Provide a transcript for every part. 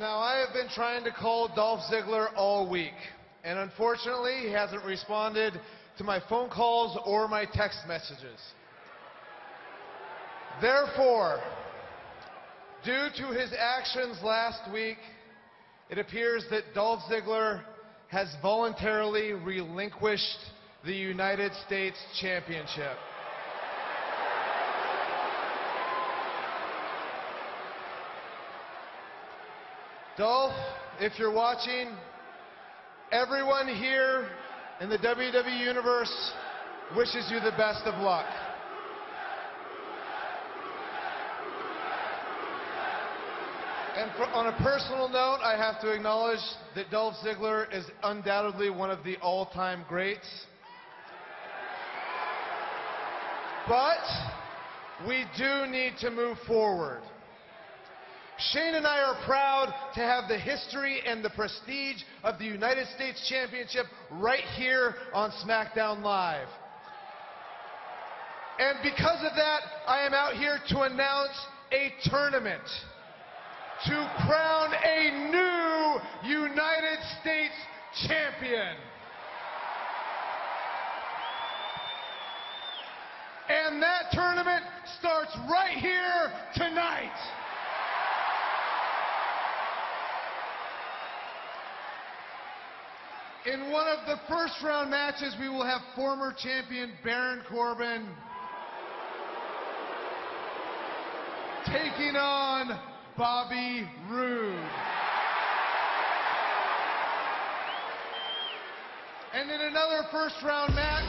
Now, I have been trying to call Dolph Ziggler all week, and unfortunately, he hasn't responded to my phone calls or my text messages. Therefore, due to his actions last week, it appears that Dolph Ziggler has voluntarily relinquished the United States Championship. Dolph, if you're watching, everyone here in the WWE Universe wishes you the best of luck. And on a personal note, I have to acknowledge that Dolph Ziggler is undoubtedly one of the all-time greats. But we do need to move forward. Shane and I are proud to have the history and the prestige of the United States Championship right here on SmackDown Live. And because of that, I am out here to announce a tournament to crown a new United States champion. And that tournament starts right here tonight. In one of the first round matches, we will have former champion Baron Corbin taking on Bobby Roode. And in another first round match,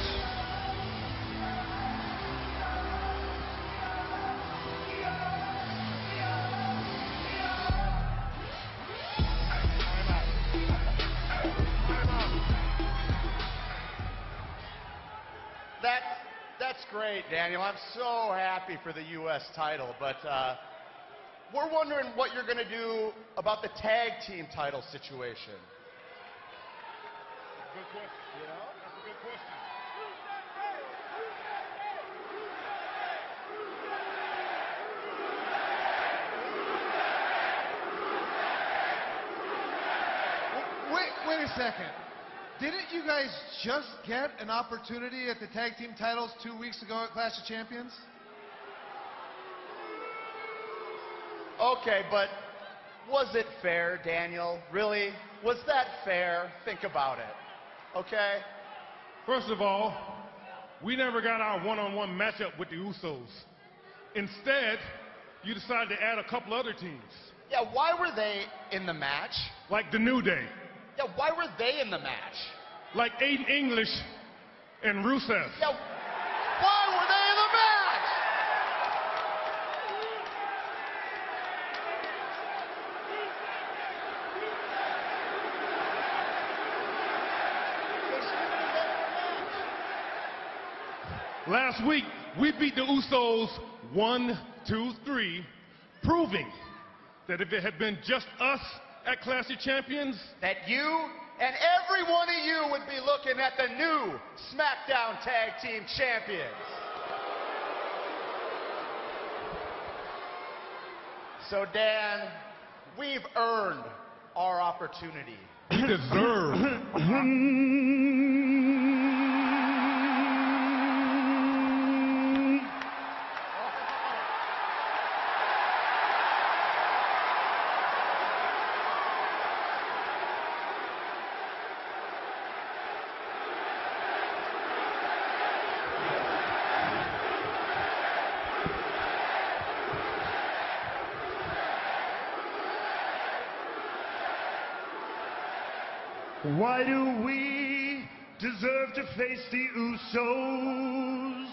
That's great, Daniel. I'm so happy for the U.S. title, but we're wondering what you're going to do about the tag team title situation. Good question. You know? That's a good question. Wait a second. Didn't you guys just get an opportunity at the tag team titles 2 weeks ago at Clash of Champions? Okay, but was it fair, Daniel? Really? Was that fair? Think about it. Okay? First of all, we never got our one-on-one matchup with the Usos. Instead, you decided to add a couple other teams. Yeah, why were they in the match? Like the New Day. Yeah, why were they in the match? Like Aiden English and Rusev. Yeah, why were they in the match? Last week, we beat the Usos 1, 2, 3, proving that if it had been just us at Clash of Champions, that you and every one of you would be looking at the new SmackDown Tag Team Champions. So, Dan, we've earned our opportunity. we deserve. Why do we deserve to face the Usos?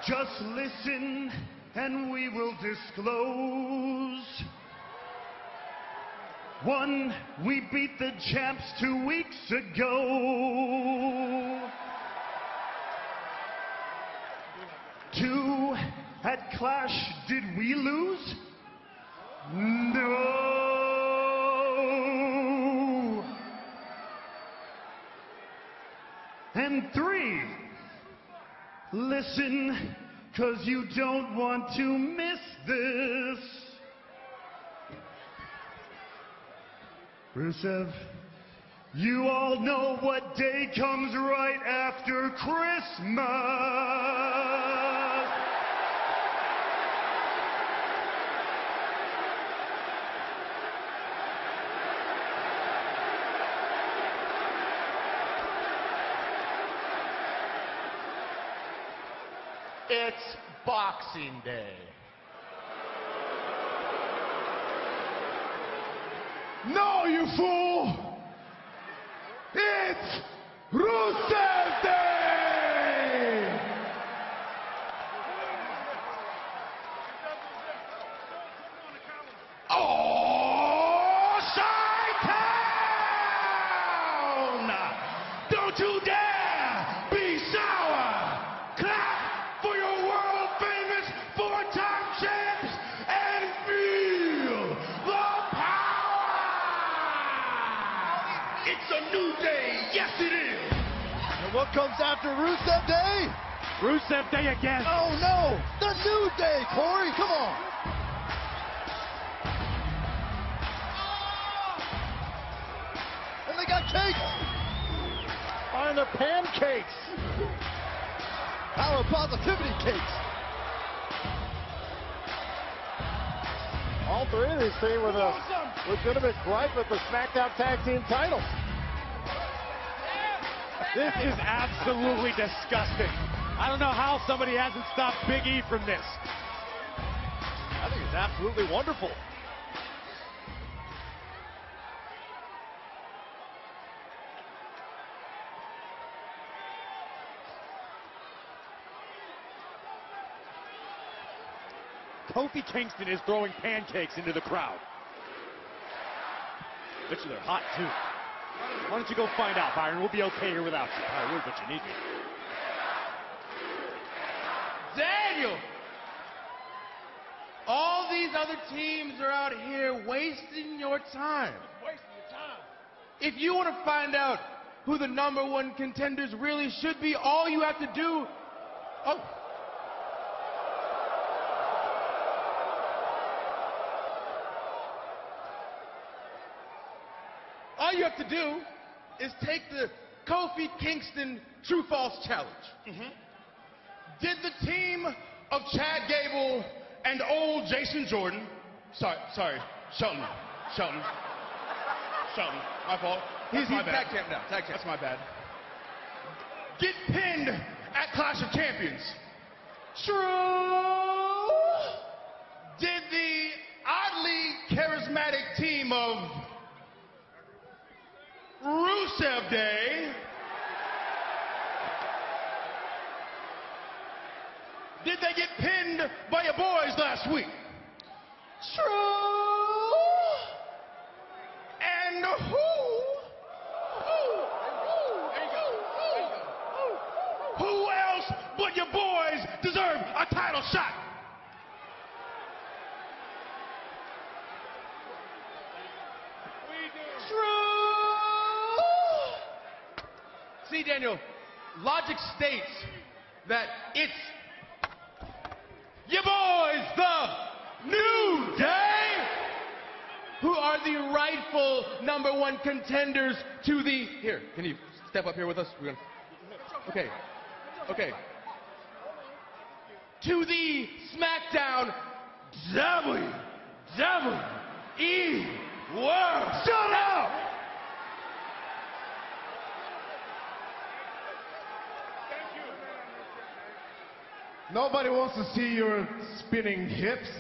Just listen and we will disclose. 1, we beat the champs 2 weeks ago. 2, at Clash, did we lose? No. And 3, listen, 'cause you don't want to miss this. Rusev, you all know what day comes right after Christmas. It's Boxing Day. No, you fool! It's Rusev Day! Oh, Chi-Town! Don't you dare be sour! Clap for your world-famous four-time champs and feel the power! It's a new day, yes it is! And what comes after Rusev Day? Rusev Day again. Oh no! The New Day, Corey! Come on! And they got cakes! On the pancakes. Power Positivity cakes! All three of these stay with a legitimate gripe with the SmackDown Tag Team titles. This is absolutely disgusting. I don't know how somebody hasn't stopped Big E from this. I think it's absolutely wonderful. Kofi Kingston is throwing pancakes into the crowd. Bet you they're hot, too. Why don't you go find out, Byron? We'll be okay here without you. I would, but you need me. Daniel! All these other teams are out here wasting your time. If you want to find out who the #1 contenders really should be, all you have to do... Oh. All you have to do is take the Kofi Kingston True-False Challenge. Did the team of Chad Gable and old Jason Jordan, sorry, Shelton, my fault. He's tag champ now, tag champ. That's my bad. Get pinned at Clash of Champions? True. Did the oddly charismatic team of Rusev Day, did they get pinned by your boys last week? True. And who else but your boys deserve a title shot? See, Daniel, logic states that it's your boys, the New Day, who are the rightful #1 contenders to the... Here, can you step up here with us? We're gonna... Okay. To the SmackDown WWE World. Shut up! Nobody wants to see your spinning hips.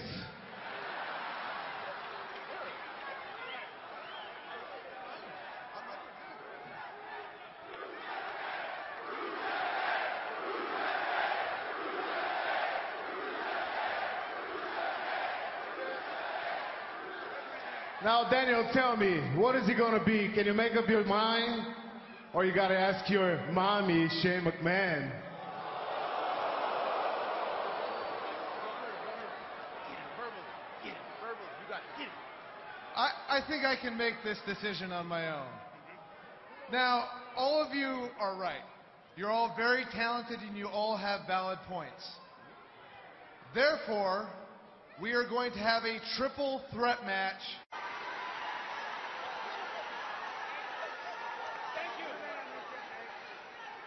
Now, Daniel, tell me, what is it going to be? Can you make up your mind? Or you got to ask your mommy, Shane McMahon? I think I can make this decision on my own. Now, all of you are right. You're all very talented and you all have valid points. Therefore, we are going to have a triple threat match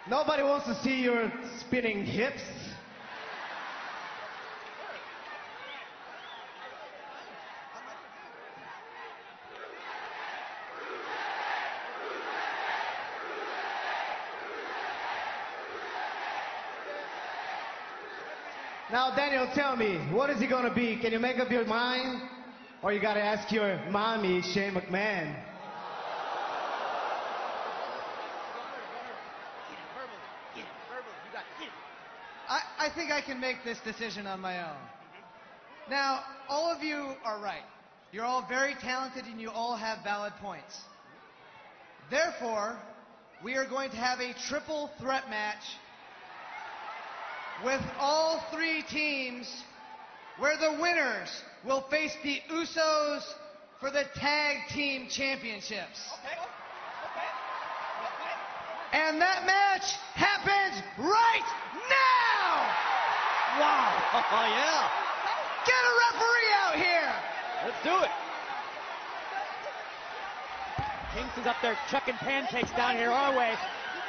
Nobody wants to see your spinning hips. Now, Daniel, tell me, what is he going to be? Can you make up your mind? Or you got to ask your mommy, Shane McMahon? I think I can make this decision on my own. Now, all of you are right. You're all very talented and you all have valid points. Therefore, we are going to have a triple threat match with all three teams, where the winners will face the Usos for the Tag Team Championships. And that match happens right now! Wow. Oh, yeah. Get a referee out here! Let's do it. Kingston's up there chucking pancakes down here our way.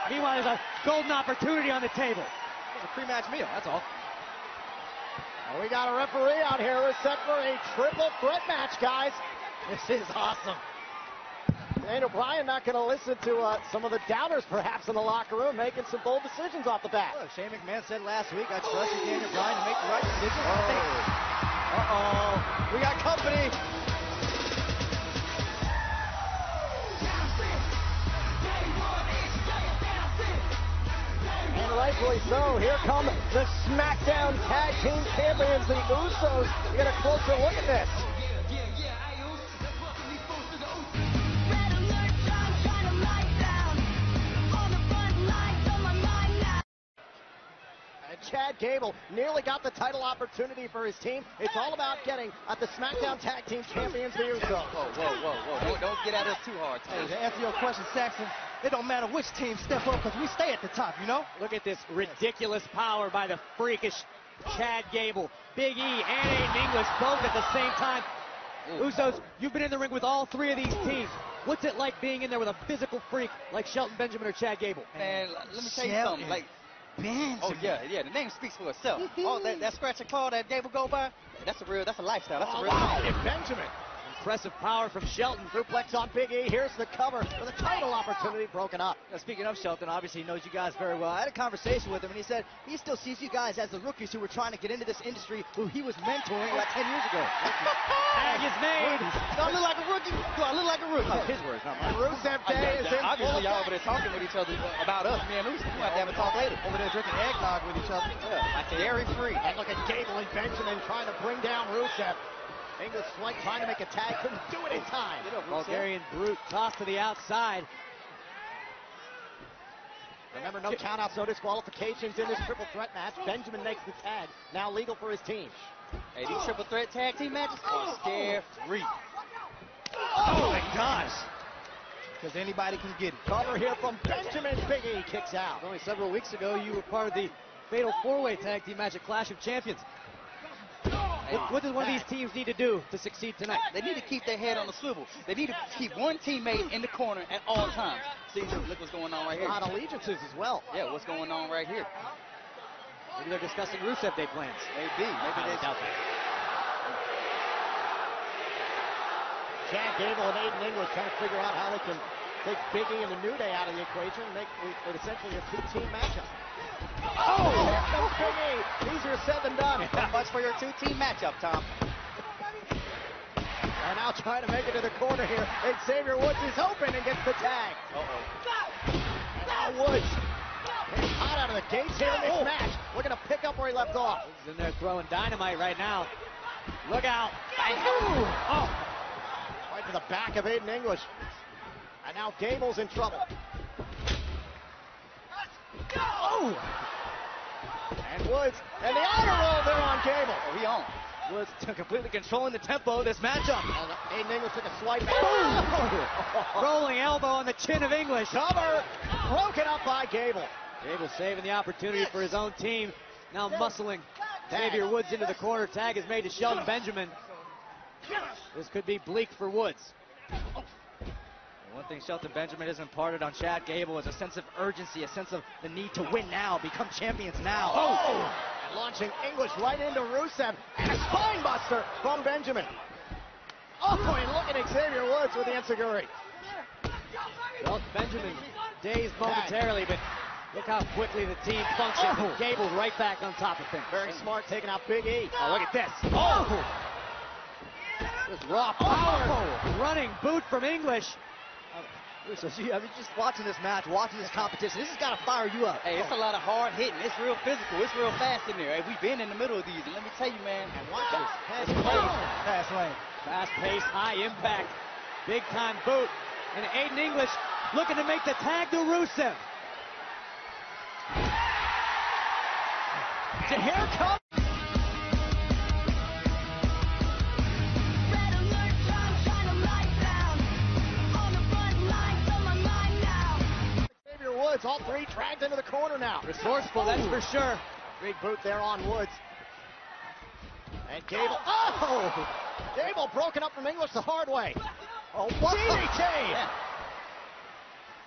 Meanwhile, there's a golden opportunity on the table. It's a pre-match meal, that's all. We got a referee out here. We're set for a triple threat match, guys. This is awesome. Daniel Bryan not going to listen to some of the doubters, perhaps, in the locker room, making some bold decisions off the bat. Look, Shane McMahon said last week, I trusted Daniel Bryan to make the right decision. We got company. And rightfully so. Here come the SmackDown Tag Team Champions, the Usos. We get a closer look at this. Chad Gable nearly got the title opportunity for his team. It's all about getting at the SmackDown Tag Team Champions, the Usos. Whoa. Don't get at us too hard. Hey, to answer your question, Saxon, it don't matter which team step up because we stay at the top, you know? Look at this ridiculous power by the freakish Chad Gable. Big E and Aiden English both at the same time. Usos, you've been in the ring with all three of these teams. What's it like being in there with a physical freak like Shelton Benjamin or Chad Gable? Man, let me tell you something. Like, oh yeah, the name speaks for itself. All that scratch and claw that Gable go by, that's a lifestyle. That's a real life. Benjamin. Impressive power from Shelton. Suplex on Big E. Here's the cover for the title opportunity broken up. Now, speaking of Shelton, obviously he knows you guys very well. I had a conversation with him, and he said he still sees you guys as the rookies who were trying to get into this industry, who he was mentoring like 10 years ago. Tag is made. Do I look like a rookie? Do I look like a rookie? Oh, his words, not mine. Rusev Day is in full Obviously, y'all effect. over there talking with each other about us, me and Uso. We'll have to have a talk later. Over there drinking eggnog with each other. Yeah, like dairy free. And look at Gable and Benjamin trying to bring down Rusev. English Slight trying to make a tag, couldn't do it in time. Bulgarian Brute tossed to the outside. Remember, no countouts, no disqualifications in this triple threat match. Benjamin makes the tag, now legal for his team. Hey, these triple threat tag team matches are scary. Oh my gosh! Because anybody can get it. Cover here from Benjamin. Big E kicks out. Only several weeks ago, you were part of the Fatal 4-Way Tag Team match at Clash of Champions. What does one of these teams need to do to succeed tonight? They need to keep their head on the swivel. They need to keep one teammate in the corner at all times. See, look what's going on right here. A lot of allegiances as well. Yeah, what's going on right here? Maybe they're discussing Rusev Day plans. Maybe they doubt that. Chad Gable and Aiden English trying to figure out how they can take Big E and the New Day out of the equation and make it essentially a two-team matchup. Oh, here comes Big E. Easier said than done. Not much for your two-team matchup, Tom. And now trying to make it to the corner here. And Xavier Woods is open and gets the tag. And now Woods getting hot out of the gates here in this match. Looking to pick up where he left off. He's in there throwing dynamite right now. Look out. Right to the back of Aiden English. And now Gable's in trouble. And Woods, and the honor roll there on Gable. Oh, he on. Woods completely controlling the tempo of this matchup. And Aiden English took a swipe. Rolling elbow on the chin of English. Cover broken up by Gable. Gable saving the opportunity for his own team. Now muscling Xavier Woods into the corner. Tag is made to Shelton Benjamin. This could be bleak for Woods. One thing Shelton Benjamin has imparted on Chad Gable is a sense of urgency, a sense of the need to win now, become champions now. Oh! And launching English right into Rusev, and a spine buster from Benjamin. Oh, and look at Xavier Woods with the enziguri. Well, Benjamin dazed momentarily, but look how quickly the team functions. Oh. Gable right back on top of things. Very smart, taking out Big E. Oh, look at this. Oh! Just raw power. Running boot from English. So just watching this match, watching this competition, this has got to fire you up. Hey, it's a lot of hard hitting. It's real physical. It's real fast in there. Hey, we've been in the middle of these, and let me tell you, man. And watch this. It's crazy. Fast lane. Fast pace, high impact, big time boot. And Aiden English looking to make the tag to Rusev. Here comes. Xavier Woods, all three dragged into the corner now. Resourceful, that's for sure. Big boot there on Woods. And Gable. Oh! Gable broken up from English the hard way. Oh, what? DDT!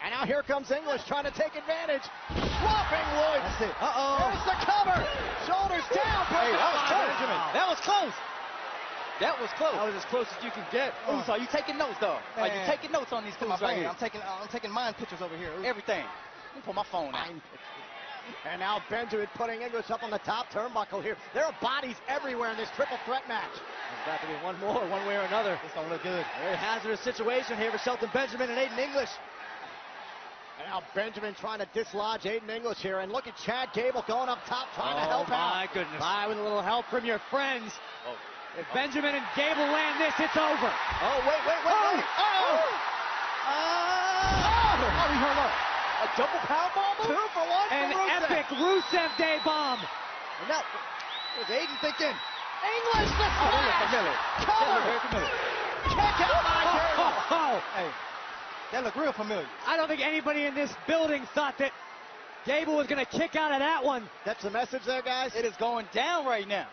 And now here comes English trying to take advantage. Swapping Woods. That's it. Uh-oh. There's the cover. Shoulders down. Hey, that was close. Benjamin. That was close. That was close. That was as close as you can get. Ooh, so are you taking notes, though? Are you taking notes on these moves right here? I'm taking mind pictures over here. Everything. Let me pull my phone out. And now Benjamin putting English up on the top turnbuckle here. There are bodies everywhere in this triple threat match. There's got to be one more, one way or another. This don't look good. Very hazardous situation here for Shelton Benjamin and Aiden English. And now Benjamin trying to dislodge Aiden English here. And look at Chad Gable going up top trying to help out. Oh, my goodness. Bye with a little help from your friends. If Benjamin and Gable land this, it's over. Oh, wait. Oh! He hung up. A double powerbomb move? 2 for 1 An from Rusev. epic Rusev Day bomb. And that was Aiden thinking. English the Oh, that looked familiar. Cover. That looked very familiar. Kick out by Gable. Hey, that looked real familiar. I don't think anybody in this building thought that Gable was going to kick out of that one. That's the message there, guys. It is going down right now.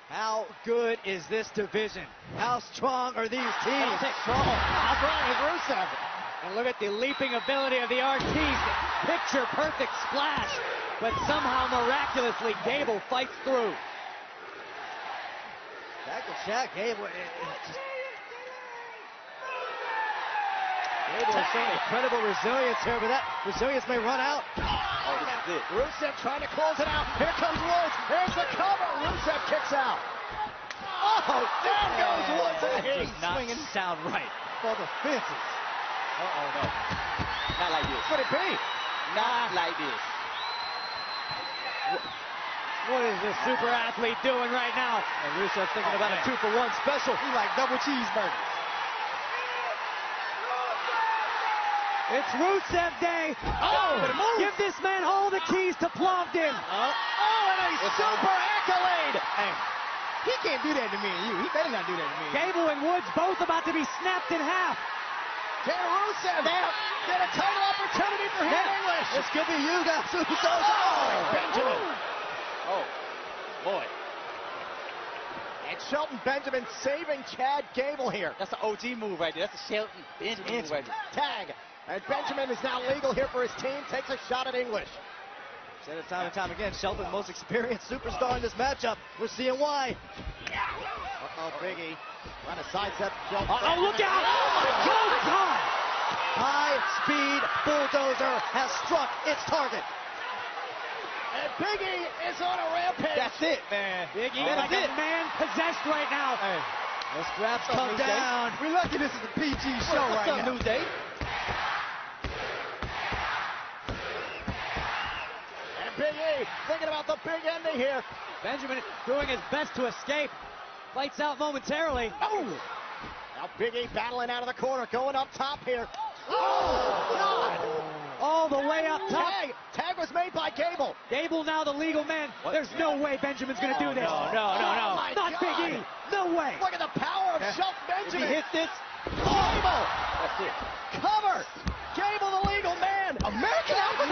How good is this division? How strong are these teams? How strong is Rusev? And look at the leaping ability of the Ortiz. Picture perfect splash. But somehow, miraculously, Gable fights through. Back to Chad Gable. Gable has shown incredible resilience here, but that resilience may run out. Oh, this is it. Rusev trying to close it out. Here comes Woods. Here's the cover. Rusev kicks out. Oh, down goes Woods. That does not sound right. For the fences. Uh-oh, no. Not like this. Could it be? Not like this. What is this super athlete doing right now? And Rusev's thinking about a 2-for-1 special. He like double cheeseburgers. It's Rusev Day. Oh, give this man all the keys to Plovdiv. and a super accolade. Hey, he can't do that to me and you. He better not do that to me. Gable and Woods both about to be snapped in half. Can Rusev get a title opportunity for him in English? This could be you guys. Benjamin. Oh, boy. And Shelton Benjamin saving Chad Gable here. That's an OG move right there. That's a Shelton Benjamin move right there. Tag. And Benjamin is now legal here for his team. Takes a shot at English. Said it time and time again. Shelton, the most experienced superstar in this matchup. We're seeing why. Uh-oh, Big E. Trying to sidestep Shelton. Oh, look out! Oh, my God! High-speed bulldozer has struck its target. And Big E is on a rampage. That's it, man. Big E like a man possessed right now. Hey, those straps come down. We're lucky this is a PG show right now. New Day. And Big E thinking about the big ending here. Benjamin doing his best to escape. Fights out momentarily. Oh! Now Big E battling out of the corner, going up top here. Oh, God! All the way up top. Tag was made by Gable. Gable now the legal man. There's no way Benjamin's going to do this. No. Oh, Not God. Big E. No way. Look at the power of Shelton Benjamin. If he hits this, Gable. that's it. Cover. Gable the legal man. American Alpha.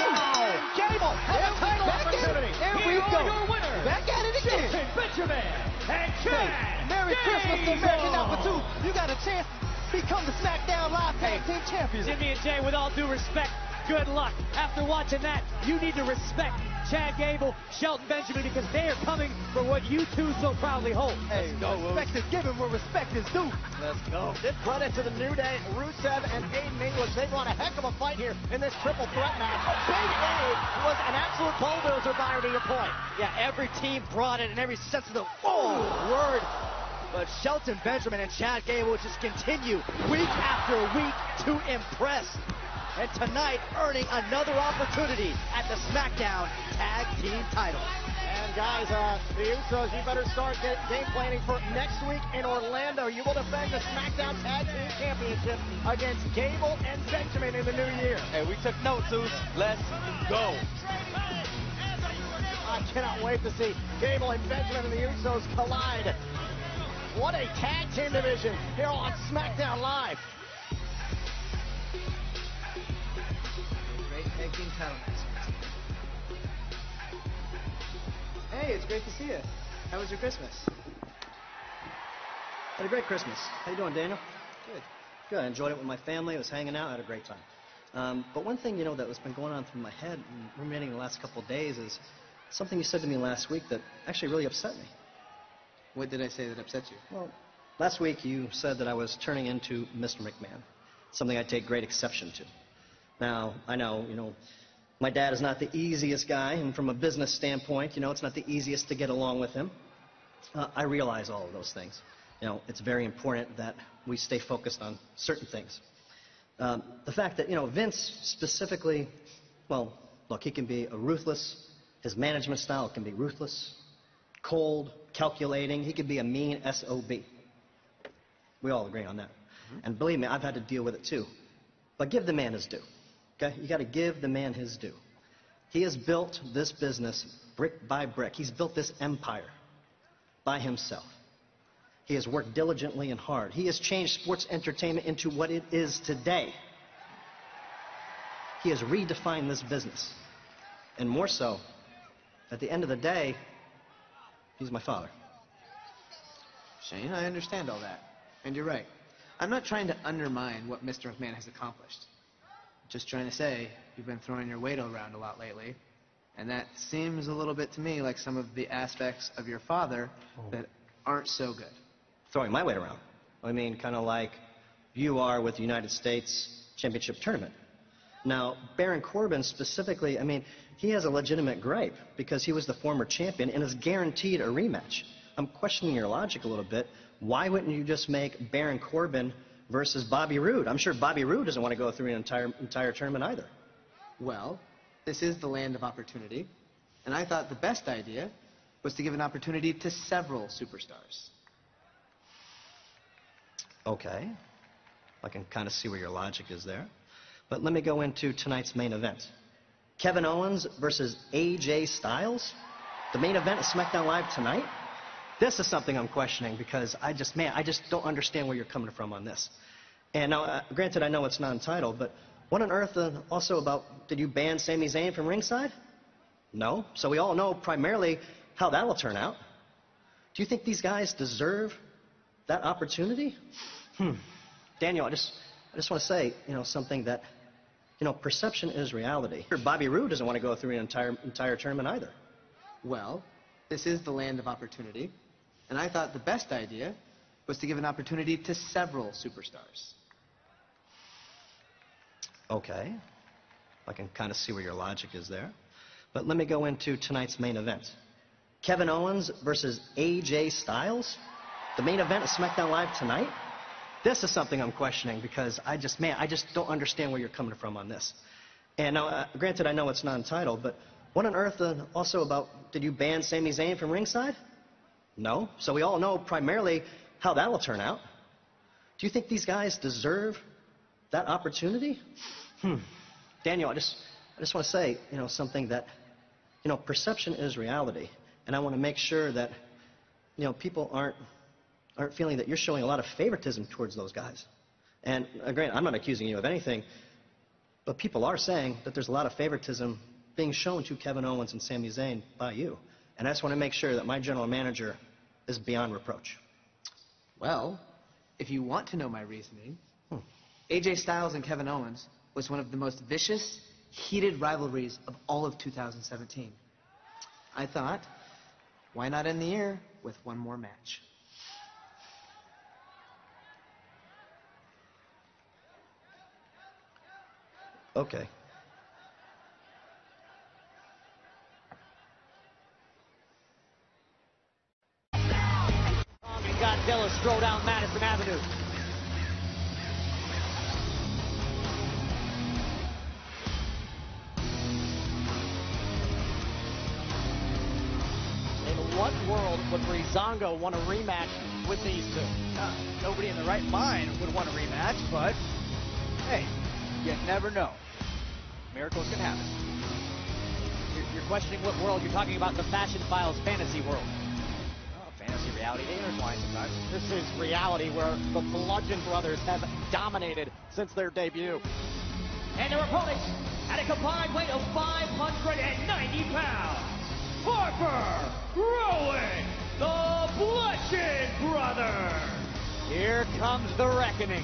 Gable has a title opportunity. There we go. Your winner. Back at it again. Benjamin and Chad. Merry Christmas, American Alpha 2. You got a chance become the SmackDown Live Tag Team Champions. Jimmy and Jay, with all due respect, good luck. After watching that, you need to respect Chad Gable, Shelton Benjamin, because they are coming for what you two so proudly hold. Hey, respect is given where respect is due. Let's go. Give credit to the New Day, Rusev and Aiden English. They've won a heck of a fight here in this triple threat match. Big A was an absolute bulldozer, Byron, to your point. Yeah, every team brought it in every sense of the word. But Shelton Benjamin and Chad Gable just continue week after week to impress. And tonight, earning another opportunity at the SmackDown Tag Team title. And guys, the Usos, you better start game planning for next week in Orlando. You will defend the SmackDown Tag Team Championship against Gable and Benjamin in the new year. Hey, we took notes, Zeus. Let's go. I cannot wait to see Gable and Benjamin and the Usos collide. What a tag team division here on SmackDown Live. Great tag team title match. Hey, it's great to see you. How was your Christmas? Had a great Christmas. How you doing, Daniel? Good. Good. I enjoyed it with my family. I was hanging out. I had a great time. But one thing, that was been going on through my head and ruminating the last couple of days is something you said to me last week that actually really upset me. What did I say that upset you? Well, last week you said that I was turning into Mr. McMahon, something I take great exception to. Now, I know, my dad is not the easiest guy, and from a business standpoint, it's not the easiest to get along with him. I realize all of those things. It's very important that we stay focused on certain things. The fact that, Vince specifically, well, look, he can be ruthless. His management style can be ruthless, cold, calculating. He could be a mean SOB. We all agree on that. And believe me, I've had to deal with it too. But give the man his due. Okay? You got to give the man his due. He has built this business brick by brick. He's built this empire by himself. He has worked diligently and hard. He has changed sports entertainment into what it is today. He has redefined this business. And more so, at the end of the day, he's my father. Shane, I understand all that. And you're right. I'm not trying to undermine what Mr. McMahon has accomplished. Just trying to say, you've been throwing your weight around a lot lately, and that seems a little bit to me like some of the aspects of your father that aren't so good. Throwing my weight around? I mean, kind of like you are with the United States Championship Tournament. Now, Baron Corbin specifically, I mean, he has a legitimate gripe because he was the former champion and is guaranteed a rematch. I'm questioning your logic a little bit. Why wouldn't you just make Baron Corbin versus Bobby Roode? I'm sure Bobby Roode doesn't want to go through an entire tournament either. Well, this is the land of opportunity, and I thought the best idea was to give an opportunity to several superstars. Okay. I can kind of see where your logic is there. But let me go into tonight's main event. Kevin Owens versus AJ Styles? The main event of SmackDown Live tonight? This is something I'm questioning because I just don't understand where you're coming from on this. And now, granted, I know it's non-title, but what on earth also about, did you ban Sami Zayn from ringside? No. So we all know primarily how that'll turn out. Do you think these guys deserve that opportunity? Daniel, I just want to say, something that, perception is reality. Bobby Roode doesn't want to go through an entire tournament either. Well, this is the land of opportunity, and I thought the best idea was to give an opportunity to several superstars. Okay. I can kind of see where your logic is there. But let me go into tonight's main event. Kevin Owens versus AJ Styles? The main event of SmackDown Live tonight? This is something I'm questioning because I just don't understand where you're coming from on this. And now, granted, I know it's non-title, but what on earth also about, did you ban Sami Zayn from ringside? No. So we all know primarily how that'll turn out. Do you think these guys deserve that opportunity? Daniel, I just want to say, something that, perception is reality. And I want to make sure that, people aren't feeling that you're showing a lot of favoritism towards those guys. And granted, I'm not accusing you of anything, but people are saying that there's a lot of favoritism being shown to Kevin Owens and Sami Zayn by you. And I just want to make sure that my general manager is beyond reproach. Well, if you want to know my reasoning, AJ Styles and Kevin Owens was one of the most vicious, heated rivalries of all of 2017. I thought, why not end the year with one more match? Okay. And Godzilla stroll down Madison Avenue. In what world would Breezango want a rematch with these two? Nobody in the right mind would want a rematch, but hey, you never know. Miracles can happen. You're questioning what world you're talking about, the Fashion Files fantasy world. Oh, fantasy reality, they intertwine sometimes. This is reality where the Bludgeon Brothers have dominated since their debut. And their opponents at a combined weight of 590 pounds, Harper, Rowan, the Bludgeon Brothers. Here comes the reckoning.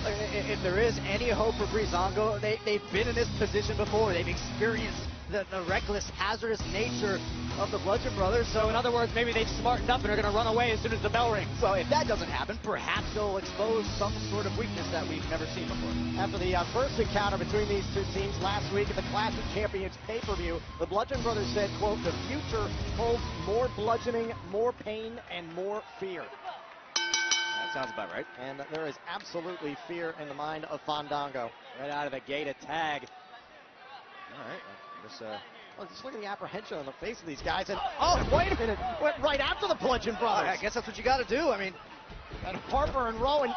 If there is any hope for Breezango, they've been in this position before. They've experienced the reckless, hazardous nature of the Bludgeon Brothers. So in other words, maybe they've smartened up and are going to run away as soon as the bell rings. Well, if that doesn't happen, perhaps they'll expose some sort of weakness that we've never seen before. After the first encounter between these two teams last week at the Classic Champions pay-per-view, the Bludgeon Brothers said, quote, "The future holds more bludgeoning, more pain, and more fear." That sounds about right. And there is absolutely fear in the mind of Fandango. Right out of the gate, a tag. All right. Just look at the apprehension on the face of these guys. And oh, wait a minute, went right after the Bludgeon Brothers. I guess that's what you got to do. I mean, and Harper and Rowan,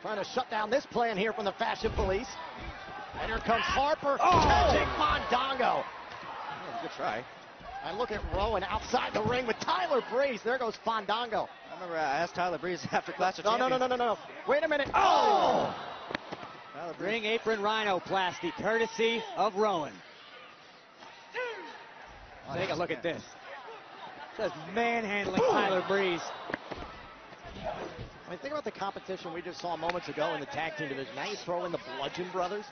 trying to shut down this plan here from the Fashion Police. And here comes Harper catching Fandango. Good try. And look at Rowan outside the ring with Tyler Breeze. There goes Fandango. I remember I asked Tyler Breeze after Clash of Champions. No. Wait a minute. Oh! Ring apron rhinoplasty, courtesy of Rowan. Take a look at this. Just manhandling Tyler Breeze. I mean, think about the competition we just saw moments ago in the tag team division. Now you throw in the Bludgeon Brothers.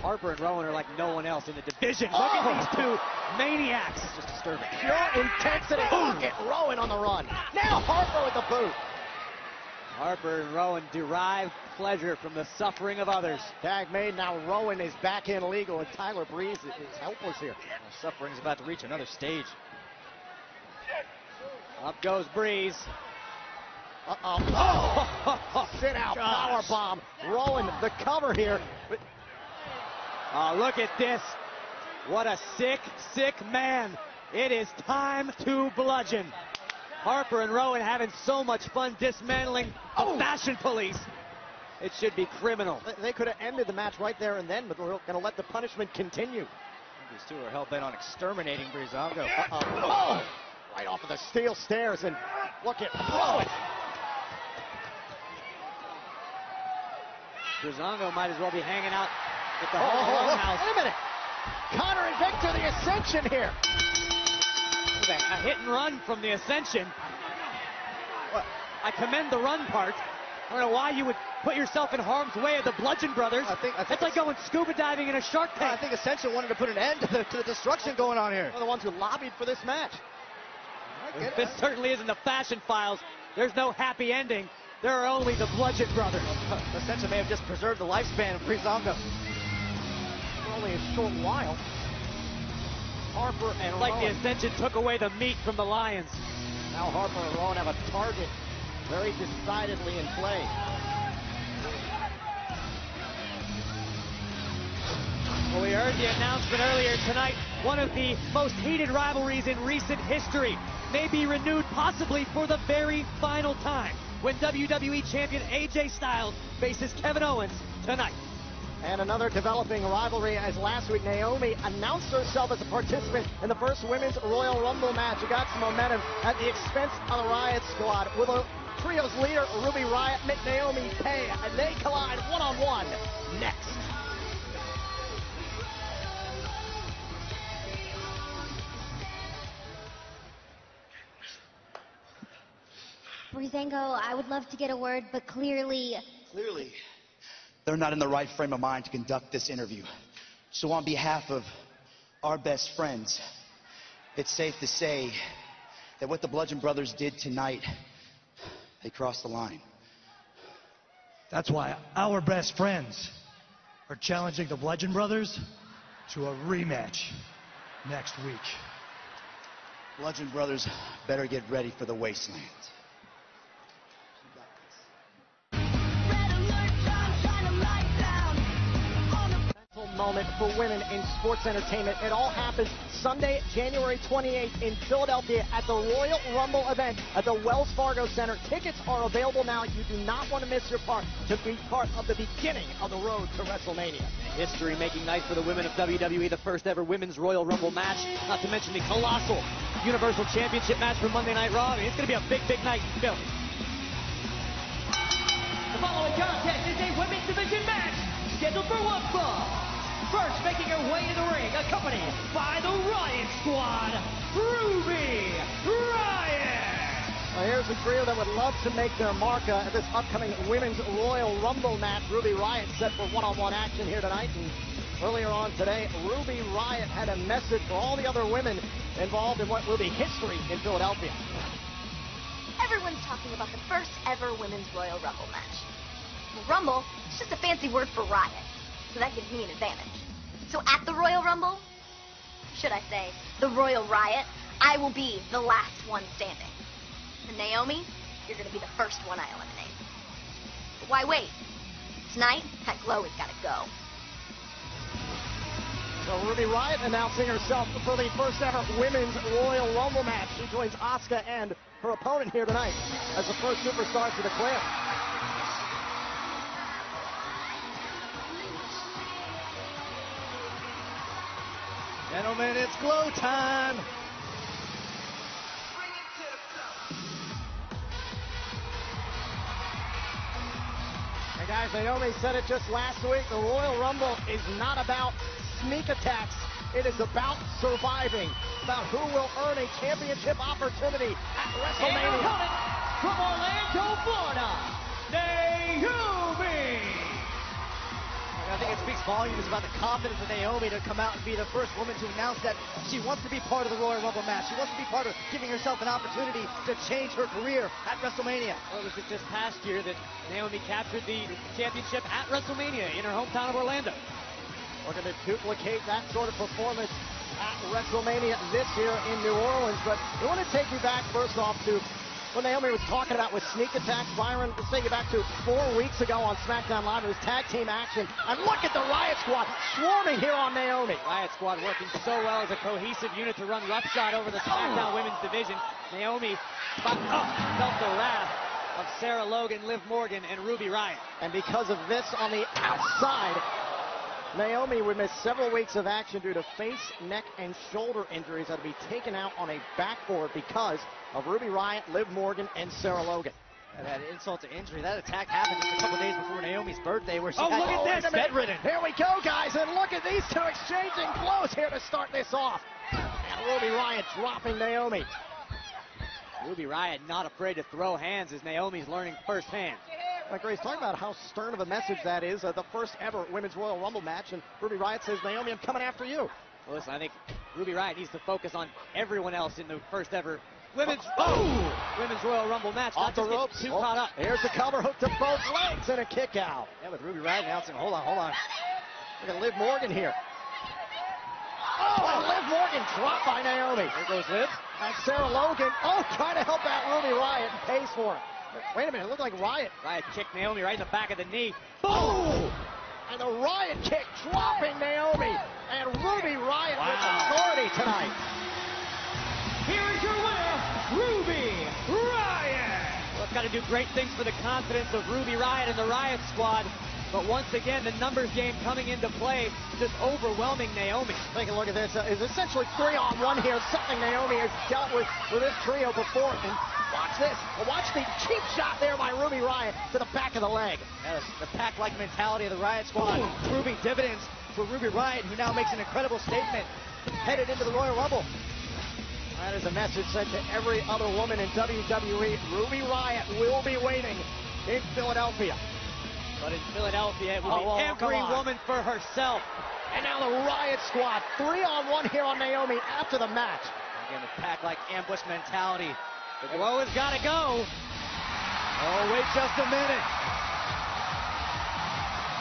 Harper and Rowan are like no one else in the division. Look at these two maniacs. It's just disturbing. Pure intensity. Look at Rowan on the run. Now Harper with the boot. Harper and Rowan derive pleasure from the suffering of others. Tag made. Now Rowan is back in legal, and Tyler Breeze is helpless here. Suffering is about to reach another stage. Up goes Breeze. Sit out. Powerbomb. Rowan the cover here. But oh, look at this. What a sick, sick man. It is time to bludgeon. Harper and Rowan having so much fun dismantling the Fashion Police. It should be criminal. They could have ended the match right there and then, but we're going to let the punishment continue. These two are hell-bent on exterminating Breezango. Right off of the steel stairs, and look at Rowan. Breezango might as well be hanging out at the Home House. Wait a minute. Connor and Victor, the Ascension here. A hit and run from the Ascension. Well, I commend the run part. I don't know why you would put yourself in harm's way of the Bludgeon Brothers. I think it's like going scuba diving in a shark tank. I think Ascension wanted to put an end to the destruction going on here. They're the ones who lobbied for this match. This certainly isn't the Fashion Files. There's no happy ending. There are only the Bludgeon Brothers. Ascension may have just preserved the lifespan of Breezango. For only a short while. Harper and like Rowan. The Ascension took away the meat from the Lions. Now Harper and Rowan have a target very decidedly in play. Well, we heard the announcement earlier tonight. One of the most heated rivalries in recent history may be renewed possibly for the very final time when WWE Champion AJ Styles faces Kevin Owens tonight. And another developing rivalry as last week Naomi announced herself as a participant in the first Women's Royal Rumble match. It got some momentum at the expense of the Riot Squad. With a trio's leader, Ruby Riott, met Naomi Pay, and they collide one-on-one next. Fandango, I would love to get a word, but clearly... Clearly, they're not in the right frame of mind to conduct this interview. So on behalf of our best friends, it's safe to say that what the Bludgeon Brothers did tonight, they crossed the line. That's why our best friends are challenging the Bludgeon Brothers to a rematch next week. Bludgeon Brothers better get ready for the wasteland. Moment for women in sports entertainment. It all happens Sunday, January 28th in Philadelphia at the Royal Rumble event at the Wells Fargo Center. Tickets are available now. You do not want to miss your part to be part of the beginning of the road to WrestleMania. History-making night for the women of WWE, the first ever Women's Royal Rumble match, not to mention the colossal Universal Championship match for Monday Night Raw. I mean, it's going to be a big, big night in Philly. The following contest is a women's division match scheduled for one fall. First making her way to the ring, accompanied by the Riot Squad, Ruby Riott. Well, here's a trio that would love to make their mark at this upcoming Women's Royal Rumble match. Ruby Riott set for one-on-one action here tonight. And earlier on today, Ruby Riott had a message for all the other women involved in what will be history in Philadelphia. Everyone's talking about the first ever Women's Royal Rumble match. Well, Rumble is just a fancy word for riot, so that gives me an advantage. So at the Royal Rumble, should I say, the Royal Riot, I will be the last one standing. And Naomi, you're going to be the first one I eliminate. But why wait? Tonight, that glow has got to go. So Ruby Riott announcing herself for the first ever Women's Royal Rumble match. She joins Asuka and her opponent here tonight as the first superstar to declare. Gentlemen, it's glow time. And guys, Naomi said it just last week. The Royal Rumble is not about sneak attacks. It is about surviving, about who will earn a championship opportunity at WrestleMania. And her opponent from Orlando, Florida, Naomi. I think it speaks volumes about the confidence of Naomi to come out and be the first woman to announce that she wants to be part of the Royal Rumble match. She wants to be part of giving herself an opportunity to change her career at WrestleMania. Well, it was just past year that Naomi captured the championship at WrestleMania in her hometown of Orlando. We're going to duplicate that sort of performance at WrestleMania this year in New Orleans. But we want to take you back first off to what Naomi was talking about with sneak attacks. Byron, let's take you back to 4 weeks ago on SmackDown Live. It was tag team action. And look at the Riot Squad swarming here on Naomi. Riot Squad working so well as a cohesive unit to run roughshod over the SmackDown Women's Division. Naomi felt the wrath of Sarah Logan, Liv Morgan, and Ruby Riott. And because of this on the outside, Naomi would miss several weeks of action due to face, neck, and shoulder injuries that would be taken out on a backboard because of Ruby Riott, Liv Morgan, and Sarah Logan. And that insult to injury, that attack happened just a couple days before Naomi's birthday where she look at this, bedridden. Here we go, guys, and look at these two exchanging blows here to start this off. And Ruby Riott dropping Naomi. Ruby Riott not afraid to throw hands as Naomi's learning firsthand. Like Grace, talking about how stern of a message that is, the first ever Women's Royal Rumble match, and Ruby Riott says, Naomi, I'm coming after you. Well, listen, I think Ruby Riott needs to focus on everyone else in the first ever Women's Royal Rumble match. Off the ropes. Too caught up. Here's the cover hook to both legs and a kick out. Yeah, with Ruby Riott announcing, hold on. Look at Liv Morgan here. And Liv Morgan dropped by Naomi. There goes Liv. And Sarah Logan, trying to help out Ruby Riott and pays for it. Wait a minute, it looked like Riott. Riott kicked Naomi right in the back of the knee. Boom! And the Riott kick dropping Naomi. And Ruby Riott with authority tonight. Here is your winner, Ruby Riott. Well, it's got to do great things for the confidence of Ruby Riott and the Riott Squad. But once again, the numbers game coming into play, just overwhelming Naomi. Take a look at this. It's essentially 3-on-1 here, something Naomi has dealt with this trio before. And watch this. Watch the cheap shot there by Ruby Riott to the back of the leg. Yeah, the pack-like mentality of the Riott Squad proving dividends for Ruby Riott, who now makes an incredible statement headed into the Royal Rumble. That is a message sent to every other woman in WWE. Ruby Riott will be waiting in Philadelphia. But in Philadelphia, it will be every woman for herself. And now the Riott Squad, 3-on-1 here on Naomi after the match. Again, the pack like ambush mentality. The glow has got to go. Oh, wait just a minute.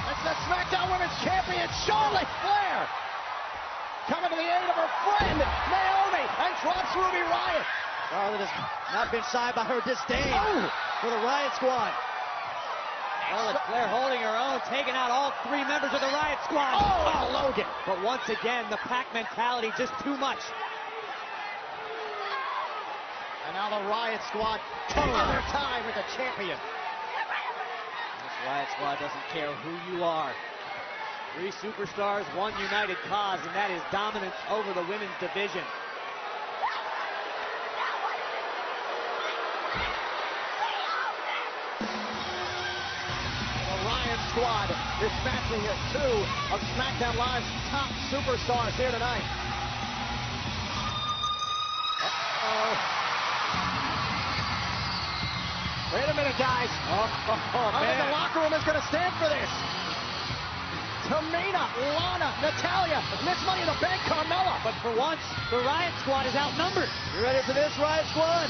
That's the SmackDown Women's Champion, Charlotte Flair, coming to the aid of her friend, Naomi, and drops Ruby Riott. Charlotte has not been shy by her disdain for the Riott Squad. Charlotte Flair holding her own, taking out all 3 members of the Riott Squad. Oh, Logan. But once again, the pack mentality just too much. And now the Riott Squad taking their time with the champion. This Riott Squad doesn't care who you are. 3 superstars, 1 united cause, and that is dominance over the women's division. The Riott Squad dispatching 2 of SmackDown Live's top superstars here tonight. Wait a minute, guys. I think the locker room is going to stand for this. Tamina, Lana, Natalya, Miss Money in the Bank, Carmella. But for once, the Riott Squad is outnumbered. You ready for this, Riott Squad?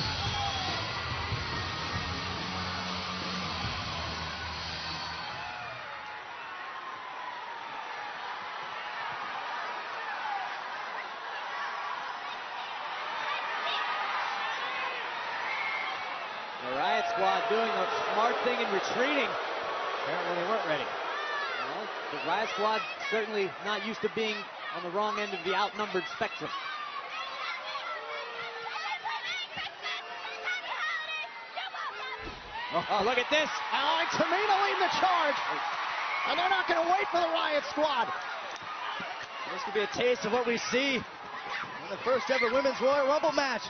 The Riott Squad doing a smart thing in retreating. Apparently they weren't ready. Well, the Riott Squad certainly not used to being on the wrong end of the outnumbered spectrum. Oh, look at this. And Tamina leading the charge. And they're not going to wait for the Riott Squad. This could be a taste of what we see in the first ever Women's Royal Rumble match.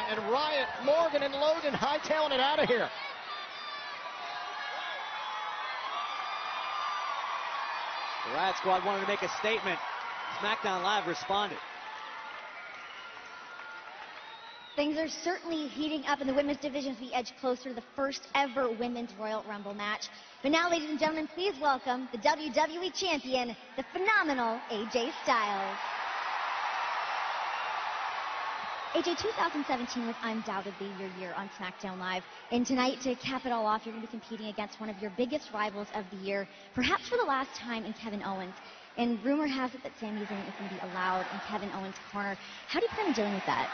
And Riott, Morgan, and Logan hightailing it out of here. The Riott Squad wanted to make a statement. SmackDown Live responded. Things are certainly heating up in the women's division as we edge closer to the first ever Women's Royal Rumble match. But now, ladies and gentlemen, please welcome the WWE Champion, the phenomenal AJ Styles. AJ, 2017 was undoubtedly your year on SmackDown Live. And tonight, to cap it all off, you're going to be competing against one of your biggest rivals of the year, perhaps for the last time, in Kevin Owens. And rumor has it that Sami Zayn is going to be allowed in Kevin Owens' corner. How do you plan on dealing with that?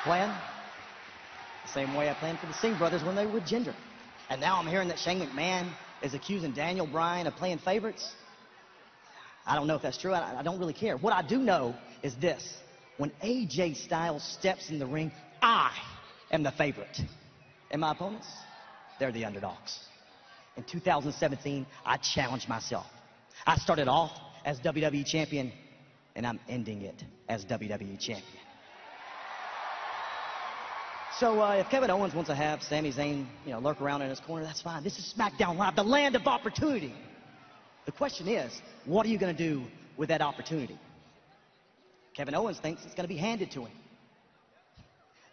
Plan? The same way I planned for the Singh brothers when they were with Ginger. And now I'm hearing that Shane McMahon is accusing Daniel Bryan of playing favorites. I don't know if that's true. I don't really care. What I do know is this. When AJ Styles steps in the ring, I am the favorite. And my opponents, they're the underdogs. In 2017, I challenged myself. I started off as WWE Champion, and I'm ending it as WWE Champion. So if Kevin Owens wants to have Sami Zayn, lurk around in his corner, that's fine. This is SmackDown Live, the land of opportunity. The question is, what are you going to do with that opportunity? Kevin Owens thinks it's going to be handed to him.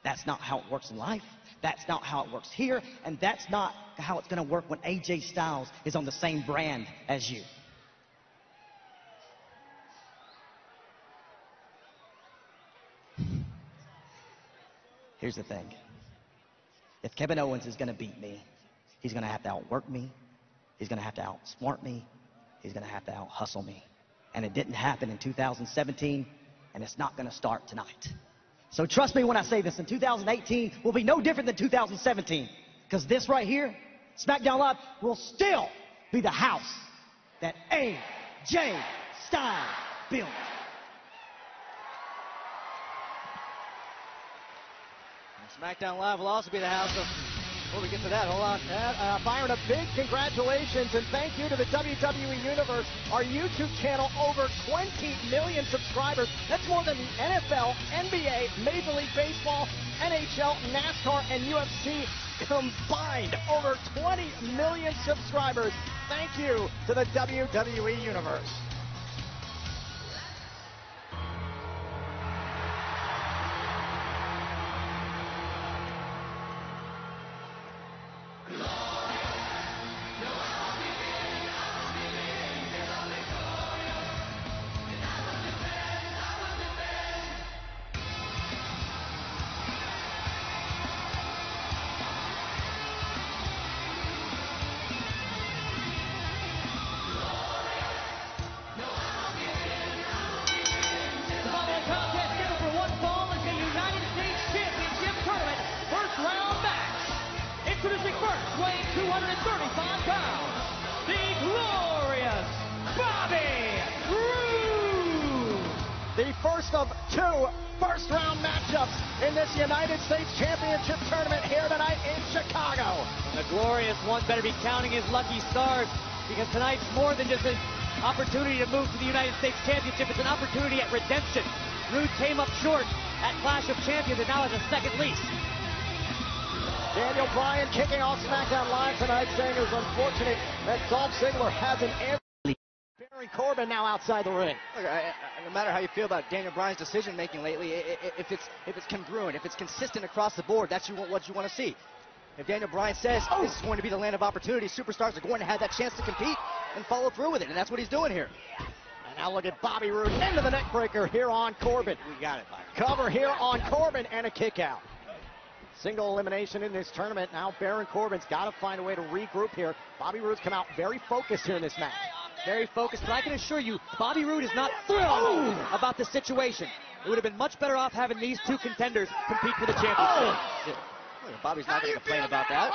That's not how it works in life. That's not how it works here. And that's not how it's going to work when AJ Styles is on the same brand as you. Here's the thing. If Kevin Owens is going to beat me, he's going to have to outwork me. He's going to have to outsmart me. He's going to have to out-hustle me. And it didn't happen in 2017, and it's not going to start tonight. So trust me when I say this, in 2018 will be no different than 2017. Because this right here, SmackDown Live, will still be the house that AJ Styles built. SmackDown Live will also be the house of... Before we get to that, hold on. Byron, a big congratulations and thank you to the WWE Universe, our YouTube channel, over 20 million subscribers. That's more than the NFL, NBA, Major League Baseball, NHL, NASCAR, and UFC combined. Over 20 million subscribers. Thank you to the WWE Universe. Introducing first, weighing 235 pounds, the glorious Bobby Roode! The first of two first-round matchups in this United States Championship Tournament here tonight in Chicago. And the glorious one better be counting his lucky stars, because tonight's more than just an opportunity to move to the United States Championship. It's an opportunity at redemption. Roode came up short at Clash of Champions and now has a second lease. Daniel Bryan kicking off SmackDown Live tonight, saying it was unfortunate that Dolph Ziggler hasn't answered. Baron Corbin now outside the ring. Look, no matter how you feel about Daniel Bryan's decision-making lately, if it's congruent, if it's consistent across the board, that's what you want to see. If Daniel Bryan says this is going to be the land of opportunity, superstars are going to have that chance to compete and follow through with it, and that's what he's doing here. And now look at Bobby Roode into the neck breaker here on Corbin. We got it, Byron. Cover here on Corbin and a kick out. Single elimination in this tournament. Now Baron Corbin's got to find a way to regroup here. Bobby Roode's come out very focused here in this match. Very focused, but I can assure you, Bobby Roode is not thrilled about the situation. It would have been much better off having these two contenders compete for the championship. Bobby's not going to complain about that.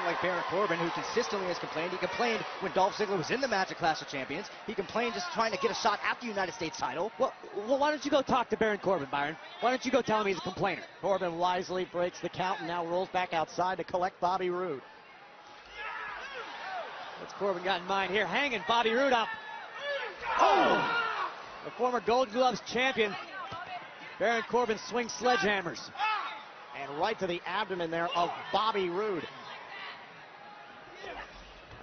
Unlike Baron Corbin, who consistently has complained. He complained when Dolph Ziggler was in the match at Clash of Champions. He complained just trying to get a shot at the United States title. Well, why don't you go talk to Baron Corbin, Byron? Why don't you go tell him he's a complainer? Corbin wisely breaks the count and now rolls back outside to collect Bobby Roode. What's Corbin got in mind here? Hanging Bobby Roode up. Oh! The former Gold Gloves champion, Baron Corbin swings sledgehammers. And right to the abdomen there of Bobby Roode.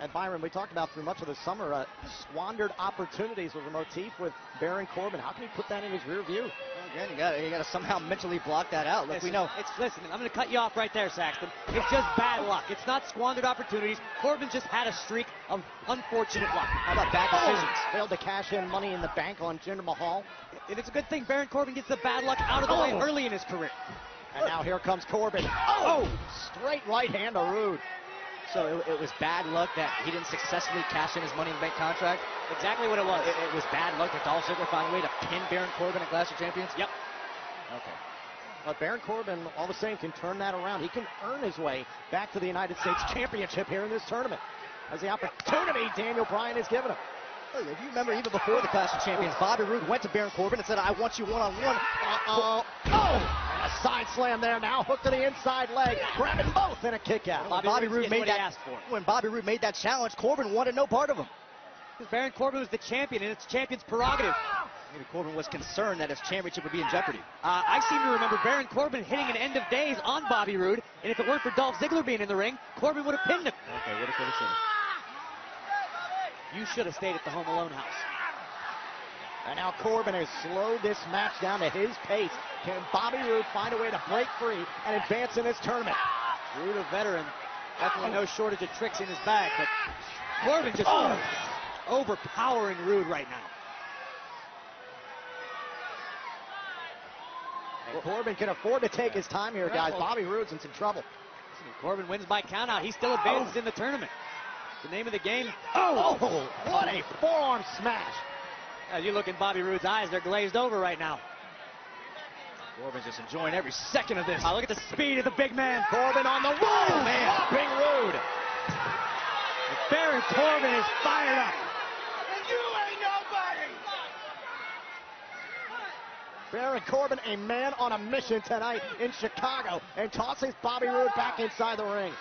And Byron, we talked about through much of the summer, squandered opportunities was a motif with Baron Corbin. How can he put that in his rear view? Well, again, you got to somehow mentally block that out. Look, Listen, we know. Listen, I'm going to cut you off right there, Saxton. It's just bad luck. It's not squandered opportunities. Corbin just had a streak of unfortunate luck. How about bad decisions? Failed to cash in Money in the Bank on Jinder Mahal. And it's a good thing Baron Corbin gets the bad luck out of the way early in his career. And now here comes Corbin. Straight right hand to Roode. So it was bad luck that he didn't successfully cash in his Money in the Bank contract? Exactly what it was. It was bad luck that Dolph Ziggler found a way to pin Baron Corbin at Clash of Champions? Yep. Okay. But Baron Corbin, all the same, can turn that around. He can earn his way back to the United States Championship here in this tournament. As the opportunity Daniel Bryan has given him. Look, if you remember, even before the Clash of Champions, Bobby Roode went to Baron Corbin and said, I want you one-on-one. A side slam there now, hook to the inside leg, grabbing both and a kick out. Bobby Roode made that. When Bobby Roode made that challenge, Corbin wanted no part of him. Baron Corbin was the champion, and it's champion's prerogative. Maybe Corbin was concerned that his championship would be in jeopardy. I seem to remember Baron Corbin hitting an end of days on Bobby Roode, and if it weren't for Dolph Ziggler being in the ring, Corbin would have pinned him. Okay, would have, should have. You should have stayed at the Home Alone house. And now Corbin has slowed this match down to his pace. Can Bobby Roode find a way to break free and advance in this tournament? Roode, a veteran, definitely no shortage of tricks in his bag, but Corbin just overpowering Roode right now. And Corbin can afford to take his time here, guys. Bobby Roode's in some trouble. Corbin wins by countout. He still advances in the tournament. The name of the game. What a forearm smash. As you look in Bobby Roode's eyes, they're glazed over right now. Corbin's just enjoying every second of this. Look at the speed of the big man. Corbin on the road, man. Big Roode. Baron Corbin is fired up. You ain't nobody. Baron Corbin, a man on a mission tonight in Chicago, and tosses Bobby Roode back inside the ring.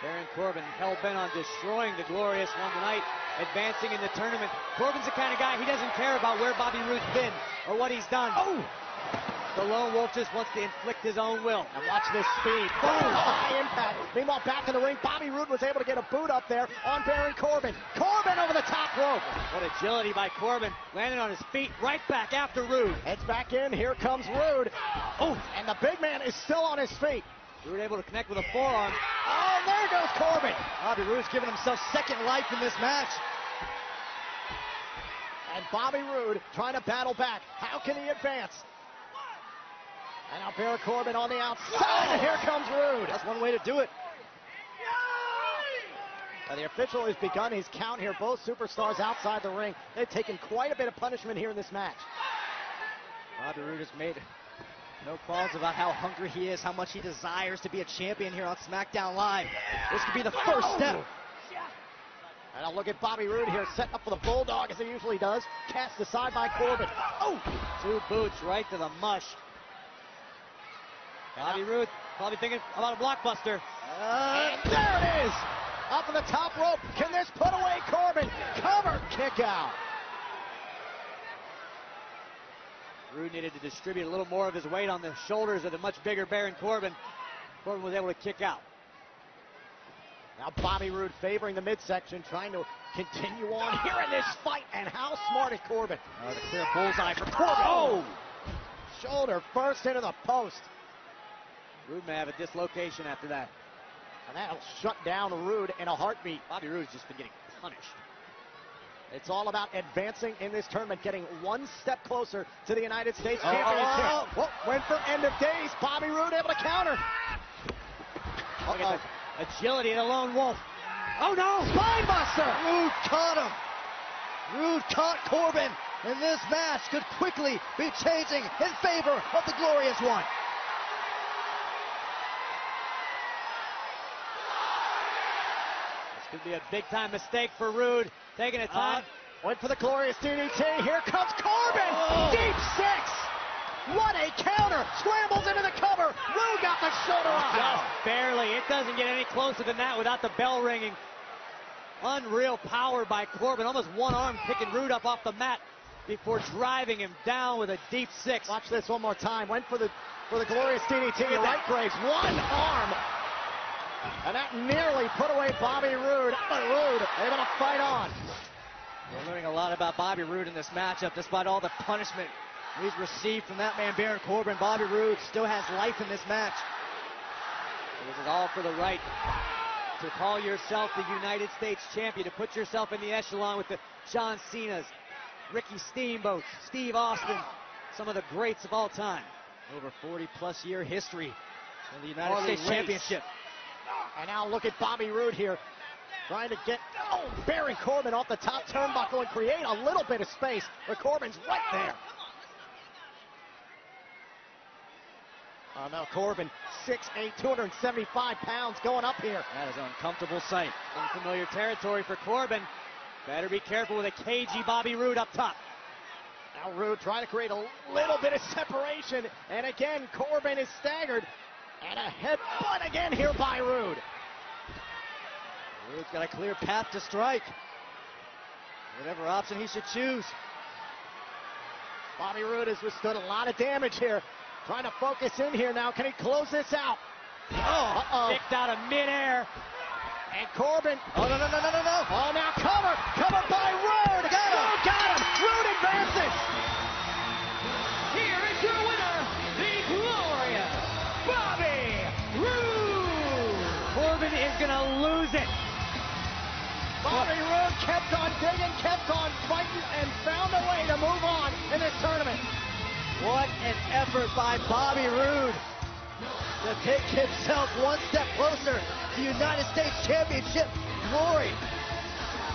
Baron Corbin hell-bent on destroying the glorious one tonight, advancing in the tournament. Corbin's the kind of guy, he doesn't care about where Bobby Roode's been or what he's done. The lone wolf just wants to inflict his own will. And watch this speed. High impact. Meanwhile, back in the ring, Bobby Roode was able to get a boot up there on Baron Corbin. Corbin over the top rope. What agility by Corbin. Landing on his feet right back after Roode. Heads back in. Here comes Roode. And the big man is still on his feet. Roode able to connect with a forearm. Oh, there goes Corbin. Bobby Roode's giving himself second life in this match. And Bobby Roode trying to battle back. How can he advance? And now Baron Corbin on the outside, and here comes Roode. That's one way to do it. Now the official has begun his count here. Both superstars outside the ring. They've taken quite a bit of punishment here in this match. Bobby Roode has made no qualms about how hungry he is, how much he desires to be a champion here on SmackDown Live. This could be the first step. And I'll look at Bobby Roode here, setting up for the Bulldog as he usually does. Cast aside by Corbin. Oh! 2 boots right to the mush. Bobby Roode probably thinking about a blockbuster. And there it is! Up on the top rope. Can this put away Corbin? Cover! Kick out. Roode needed to distribute a little more of his weight on the shoulders of the much bigger Baron Corbin. Corbin was able to kick out. Now Bobby Roode favoring the midsection, trying to continue on here in this fight. And how smart is Corbin? The clear bullseye for Corbin. Oh! Shoulder first into the post. Roode may have a dislocation after that. And that'll shut down Roode in a heartbeat. Bobby Roode's just been getting punished. It's all about advancing in this tournament, getting one step closer to the United States Championship. Whoa, went for end of days. Bobby Roode able to counter. Look at the agility of the lone wolf. Oh no, spinebuster! Roode caught him. Roode caught Corbin, and this match could quickly be changing in favor of the Glorious One. This could be a big-time mistake for Roode, taking a time. Went for the glorious DDT. Here comes Corbin. Oh. Deep 6. What a counter. Scrambles into the cover. Roode got the shoulder up. Just barely. It doesn't get any closer than that without the bell ringing. Unreal power by Corbin. Almost one arm picking Roode up off the mat before driving him down with a deep 6. Watch this one more time. Went for the glorious DDT. You're right, Graves. One arm. And that nearly put away Bobby Roode. But Roode able to fight on. We're learning a lot about Bobby Roode in this matchup, despite all the punishment he's received from that man, Baron Corbin. Bobby Roode still has life in this match. This is all for the right to call yourself the United States champion, to put yourself in the echelon with the John Cena's, Ricky Steamboat, Steve Austin, some of the greats of all time. Over 40-plus year history in the United States Championship. And now look at Bobby Roode here, trying to get Baron Corbin off the top turnbuckle and create a little bit of space, but Corbin's right there. Now Corbin, 6'8", 275 pounds, going up here. That is an uncomfortable sight. Unfamiliar territory for Corbin. Better be careful with a cagey Bobby Roode up top. Now Roode trying to create a little bit of separation, and again Corbin is staggered. And a headbutt again here by Roode. Roode's got a clear path to strike. Whatever option he should choose. Bobby Roode has withstood a lot of damage here. Trying to focus in here now. Can he close this out? Kicked out of midair. And Corbin. Oh, no. Oh, now cover. Cover by Roode. Got him. Roode advances. Here is your winner, the glorious Bobby Roode. Corbin is going to lose it. Bobby Roode kept on digging, kept on fighting, and found a way to move on in this tournament. What an effort by Bobby Roode to take himself one step closer to United States Championship glory.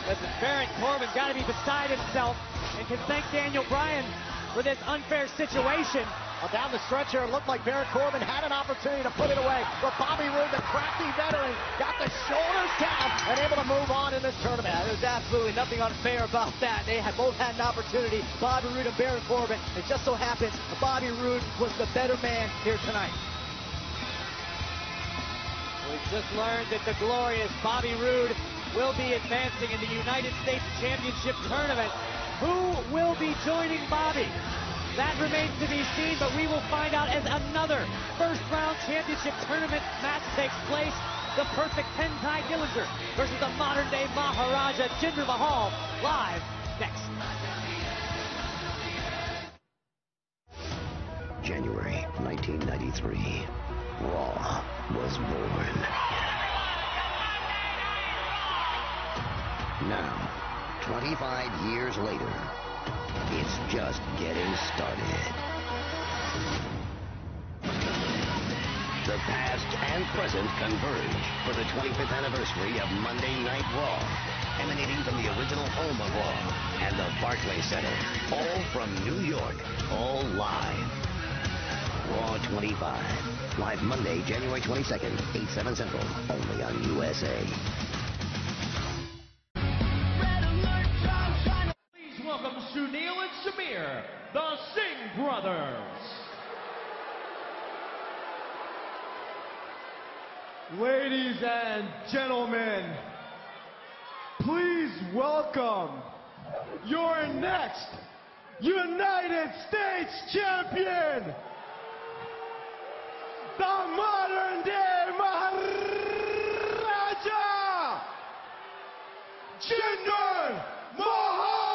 Listen, Baron Corbin's got to be beside himself and can thank Daniel Bryan for this unfair situation. Well, down the stretch here, it looked like Baron Corbin had an opportunity to put it away, but Bobby Roode, the crafty veteran, got the shoulders down and able to move on in this tournament. Yeah, there's absolutely nothing unfair about that. They had both had an opportunity, Bobby Roode and Baron Corbin. It just so happens that Bobby Roode was the better man here tonight. We've just learned that the glorious Bobby Roode will be advancing in the United States Championship Tournament. Who will be joining Bobby? That remains to be seen, but we will find out as another first-round championship tournament match takes place. The perfect 10-tie Dillinger versus the modern-day Maharaja Jinder Mahal, live next. January 1993, Raw. was born. Now, 25 years later, it's just getting started. The past and present converge for the 25th anniversary of Monday Night Raw, emanating from the original home of Raw and the Barclays Center, all from New York, all live. Raw 25, live Monday, January 22nd, 8/7 Central, only on USA. Please welcome Sunil and Samir, the Singh brothers. Ladies and gentlemen, please welcome your next United States champion, the modern-day Maharaja, Jinder Mahal!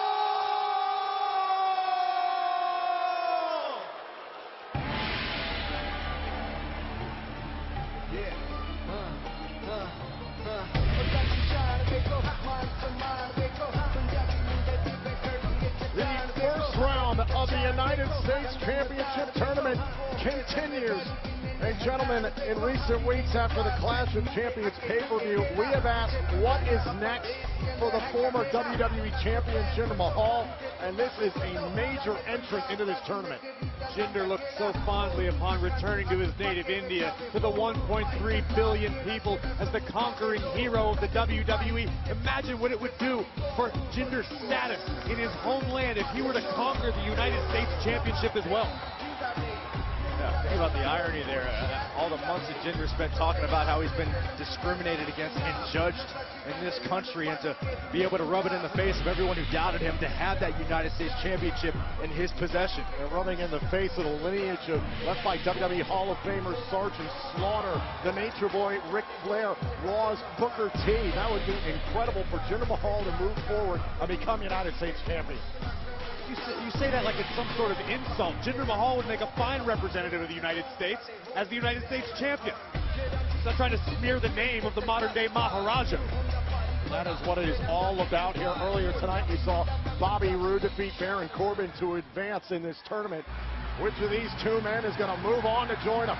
The first round of the United States Championship Tournament continues. And gentlemen, in recent weeks after the Clash of Champions pay-per-view, we have asked what is next for the former WWE Champion Jinder Mahal, and this is a major entrant into this tournament. Jinder looked so fondly upon returning to his native India, to the 1.3 billion people, as the conquering hero of the WWE. Imagine what it would do for Jinder's status in his homeland if he were to conquer the United States Championship as well. Think about the irony there. All the months that Jinder spent talking about how he's been discriminated against and judged in this country, and to be able to rub it in the face of everyone who doubted him, to have that United States Championship in his possession. And rubbing in the face of the lineage of left by WWE Hall of Famers Sergeant Slaughter, the Nature Boy Ric Flair, Raw's Booker T. That would be incredible for Jinder Mahal to move forward and become United States Champion. You say that like it's some sort of insult. Jinder Mahal would make a fine representative of the United States as the United States champion. He's not trying to smear the name of the modern-day Maharaja. That is what it is all about here. Earlier tonight, we saw Bobby Roode defeat Baron Corbin to advance in this tournament. Which of these two men is going to move on to join him?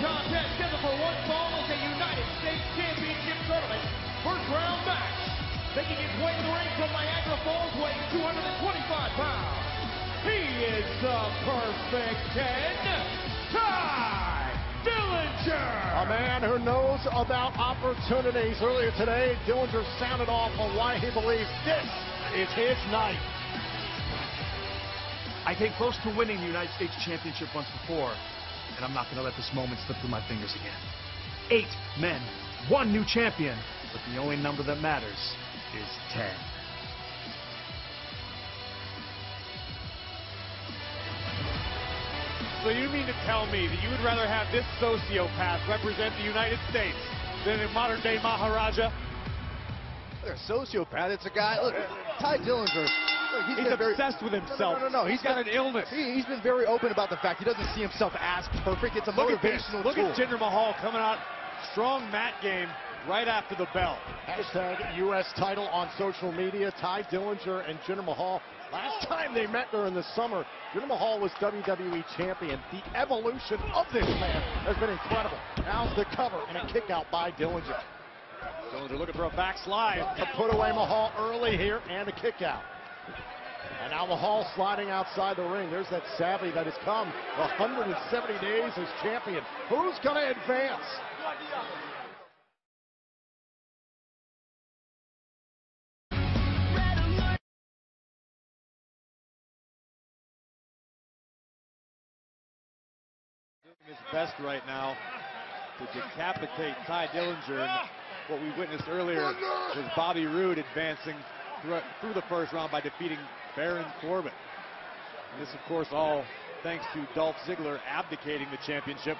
Contest scheduled for one fall is a United States Championship Tournament first round match. Making his way to the ring from Niagara Falls, weighing 225 pounds. He is the perfect 10, Ty Dillinger. A man who knows about opportunities. Earlier today, Dillinger sounded off on why he believes this is his night. I came close to winning the United States Championship once before, and I'm not going to let this moment slip through my fingers again. 8 men, 1 new champion, but the only number that matters is 10. So you mean to tell me that you would rather have this sociopath represent the United States than a modern-day Maharaja? They're a sociopath. It's a guy. Look, Ty Dillinger. Look, he's obsessed with himself. No. He's got an illness. He's been very open about the fact he doesn't see himself as perfect. It's a motivational Look tool. at Jinder Mahal coming out, strong mat game right after the bell. Hashtag U.S. title on social media. Ty Dillinger and Jinder Mahal. Last time they met during the summer, Jinder Mahal was WWE champion. The evolution of this man has been incredible. Now's the cover and a kick out by Dillinger. Dillinger looking for a backslide. To put away Mahal early here and a kick out. And now Mahal sliding outside the ring. There's that savvy that has come 170 days as champion. Who's going to advance? Doing his best right now to decapitate Ty Dillinger. And what we witnessed earlier was Bobby Roode advancing through the first round by defeating Baron Corbin. And this, of course, all thanks to Dolph Ziggler abdicating the championship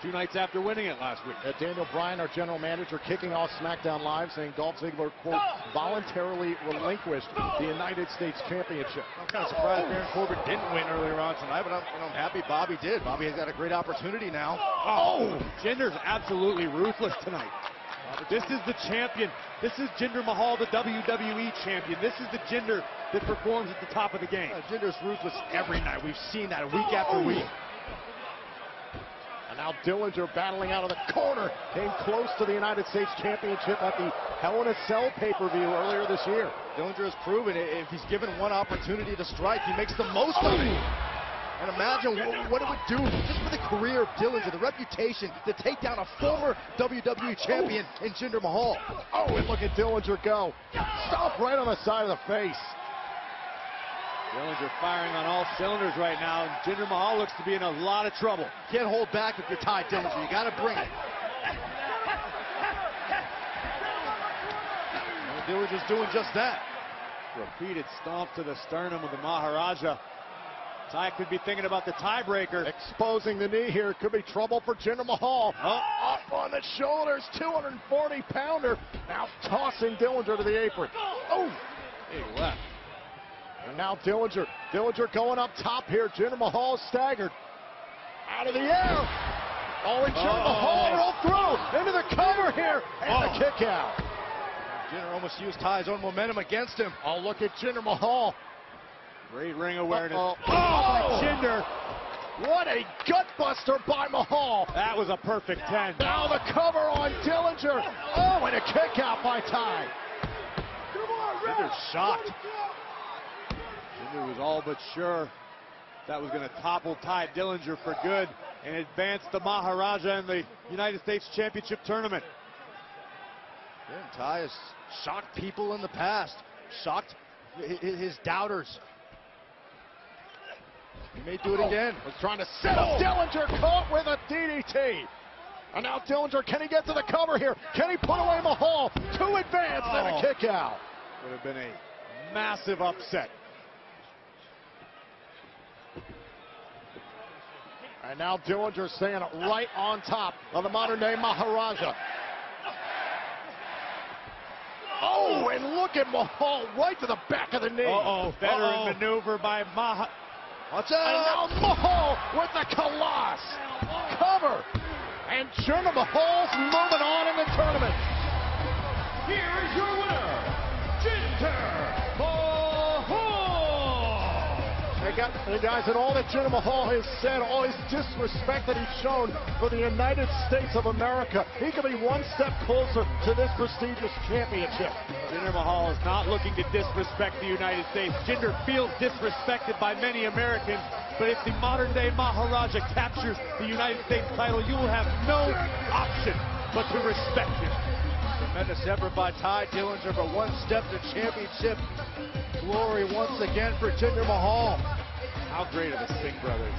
2 nights after winning it last week. Daniel Bryan, our general manager, kicking off SmackDown Live, saying Dolph Ziggler, quote, voluntarily relinquished the United States Championship. I'm kind of surprised Baron Corbin didn't win earlier on tonight, but I'm happy Bobby did. Bobby has got a great opportunity now. Oh, Jinder's absolutely ruthless tonight. This is the champion. This is Jinder Mahal, the WWE champion. This is the Jinder that performs at the top of the game. Jinder's ruthless every night. We've seen that week after week. And now Dillinger battling out of the corner. Came close to the United States Championship at the Hell in a Cell pay-per-view earlier this year. Dillinger has proven if he's given one opportunity to strike, he makes the most of it. And imagine what it would do just for the career of Dillinger, the reputation to take down a former WWE champion in Jinder Mahal. Oh, and look at Dillinger go. Stop right on the side of the face. Dillinger firing on all cylinders right now. And Jinder Mahal looks to be in a lot of trouble. Can't hold back if you're tied, Dillinger. You got to bring it. And Dillinger's doing just that. Repeated stomp to the sternum of the Maharaja. Ty could be thinking about the tiebreaker. Exposing the knee here. Could be trouble for Jinder Mahal. Oh. Up on the shoulders. 240-pounder. Now tossing Dillinger to the apron. Oh! Big left. And now Dillinger going up top here. Jinder Mahal staggered. Out of the air. Oh, and Jinder Mahal rolled through. Into the cover here. And the kick out. Jinder almost used Ty's own momentum against him. Oh, look at Jinder Mahal. Great ring awareness. Oh, Jinder. What a gutbuster by Mahal. That was a perfect 10. Now the cover on Dillinger. Oh, and a kick out by Ty. Jinder's shocked. Jinder was all but sure that was going to topple Ty Dillinger for good and advance the Maharaja in the United States Championship Tournament. Yeah, Ty has shocked people in the past. Shocked his doubters. He may do it again. Was trying to set up Dillinger, caught with a DDT. And now Dillinger, can he get to the cover here? Can he put away Mahal? To advance and a kick out. Would have been a massive upset. And now Dillinger staying right on top of the modern-day Maharaja. Oh, and look at Mahal right to the back of the knee. Veteran maneuver by Mahal. Watch And out! now Mahal with the Kalash. Cover. And Jinder Mahal's moving on in the tournament. Here is your winner, Jinder Mahal. Hey guys, and all that Jinder Mahal has said, all his disrespect that he's shown for the United States of America, he could be one step closer to this prestigious championship. Jinder Mahal is not looking to disrespect the United States. Jinder feels disrespected by many Americans, but if the modern-day Maharaja captures the United States title, you will have no option but to respect him. Tremendous effort by Ty Dillinger, but one step to championship glory once again for Jinder Mahal. How great are the Singh brothers?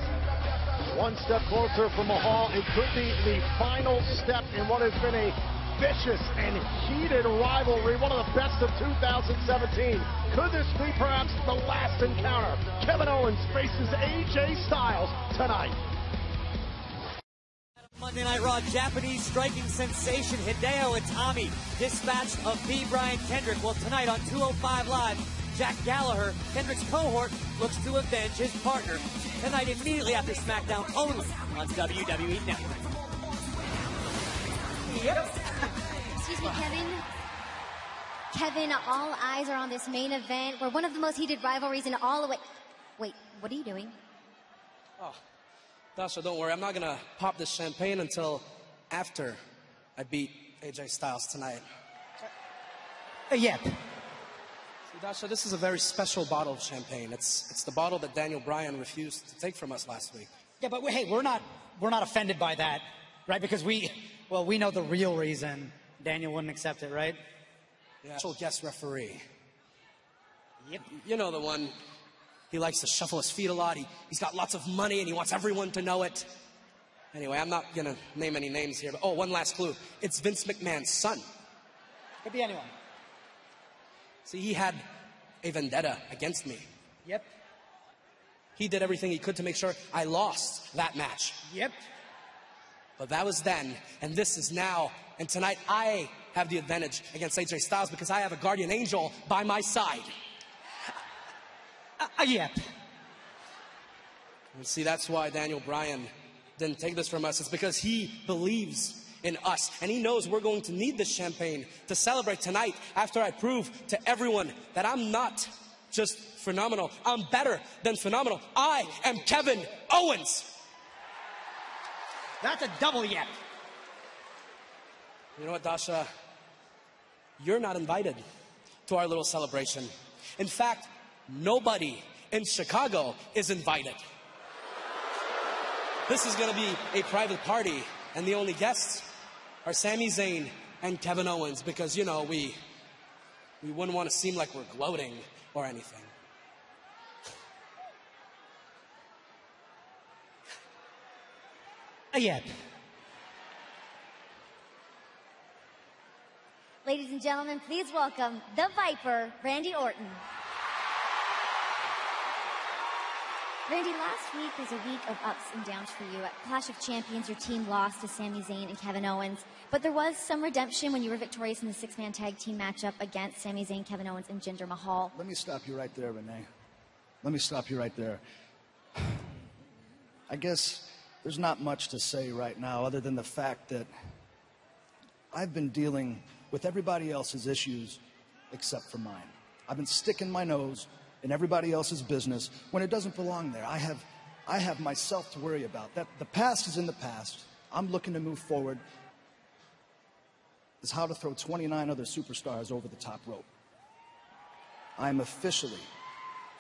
One step closer for Mahal. It could be the final step in what has been a vicious and heated rivalry, one of the best of 2017. Could this be perhaps the last encounter? Kevin Owens faces AJ Styles tonight. Monday Night Raw, Japanese striking sensation Hideo Itami dispatched of B. Brian Kendrick. Well, tonight on 205 Live, Jack Gallagher, Kendrick's cohort, looks to avenge his partner. Tonight, immediately after SmackDown, only on WWE Network. Yep. Excuse me, Kevin. Kevin, all eyes are on this main event. We're one of the most heated rivalries in all of it. Wait, what are you doing? Oh, Dasha, don't worry. I'm not gonna pop this champagne until after I beat AJ Styles tonight. Yep. See, Dasha, this is a very special bottle of champagne. It's the bottle that Daniel Bryan refused to take from us last week. Yeah, but hey, we're not offended by that, right? Because we know the real reason Daniel wouldn't accept it, right? Yeah. Special guest referee. Yep. You know the one. He likes to shuffle his feet a lot. He's got lots of money and he wants everyone to know it. Anyway, I'm not gonna name any names here, but one last clue. It's Vince McMahon's son. Could be anyone. See, he had a vendetta against me. Yep. He did everything he could to make sure I lost that match. Yep. But that was then, and this is now. And tonight, I have the advantage against AJ Styles because I have a guardian angel by my side. Yep. And see, that's why Daniel Bryan didn't take this from us. It's because he believes in us. And he knows we're going to need this champagne to celebrate tonight after I prove to everyone that I'm not just phenomenal. I'm better than phenomenal. I am Kevin Owens. That's a double yep. You know what, Dasha? You're not invited to our little celebration. In fact, nobody in Chicago is invited. This is going to be a private party, and the only guests are Sami Zayn and Kevin Owens because, you know, we wouldn't want to seem like we're gloating or anything. Yep. Ladies and gentlemen, please welcome the Viper, Randy Orton. Randy, last week was a week of ups and downs for you. At Clash of Champions, your team lost to Sami Zayn and Kevin Owens, but there was some redemption when you were victorious in the six-man tag team matchup against Sami Zayn, Kevin Owens, and Jinder Mahal. Let me stop you right there, Renee. Let me stop you right there. I guess there's not much to say right now other than the fact that I've been dealing with everybody else's issues except for mine. I've been sticking my nose in everybody else's business when it doesn't belong there. I have myself to worry about. That the past is in the past. I'm looking to move forward. Is how to throw 29 other superstars over the top rope. I'm officially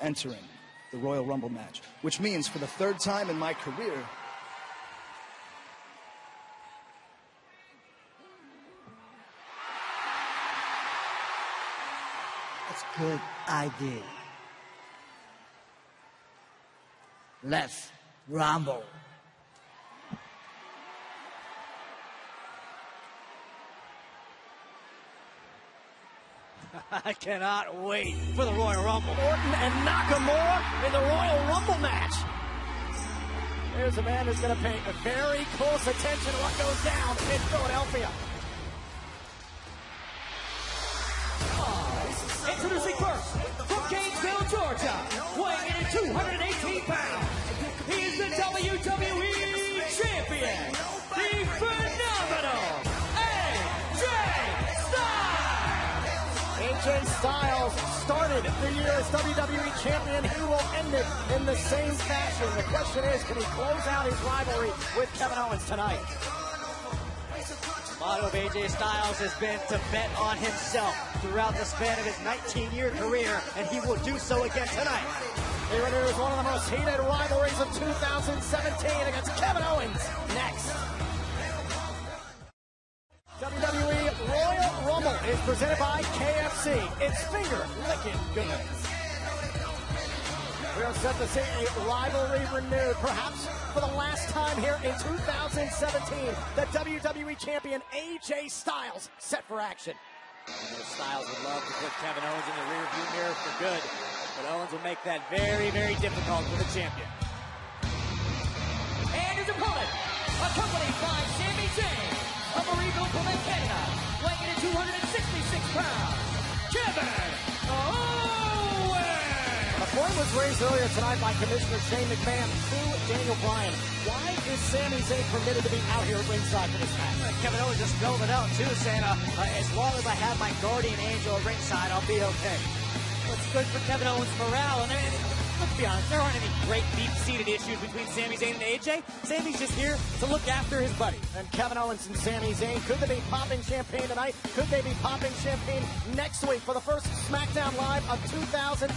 entering the Royal Rumble match, which means for the third time in my career, That's a good idea. Let's rumble. I cannot wait for the Royal Rumble. Orton and Nakamura in the Royal Rumble match. There's a man who's going to pay very close attention to what goes down in Philadelphia. Introducing first, from Gainesville, Georgia, weighing in at 218 pounds, he is the WWE Champion, the phenomenal AJ Styles! AJ Styles started the year as WWE Champion. He will end it in the same fashion. The question is, can he close out his rivalry with Kevin Owens tonight? The motto of AJ Styles has been to bet on himself throughout the span of his 19-year career, and he will do so again tonight. Here it is, one of the most heated rivalries of 2017 against Kevin Owens. Next. WWE Royal Rumble is presented by KFC. It's finger licking good. We are set to see a rivalry renewed, perhaps for the last time here in 2017. The WWE Champion AJ Styles set for action. Styles would love to put Kevin Owens in the rearview mirror for good, but Owens will make that very, very difficult for the champion. And his opponent, accompanied by Sami Zayn, of Marieville, Canada, weighing in at 266 pounds, Kevin Owens! A point was raised earlier tonight by Commissioner Shane McMahon to Daniel Bryan. Why is Sami Zayn permitted to be out here at ringside for this match? Kevin Owens just spelled it out too, saying, as long as I have my guardian angel at ringside, I'll be okay. What's good for Kevin Owens' morale? And let's be honest, there aren't any great deep-seated issues between Sami Zayn and AJ. Sami's just here to look after his buddy. And Kevin Owens and Sami Zayn, could they be popping champagne tonight? Could they be popping champagne next week for the first SmackDown Live of 2018,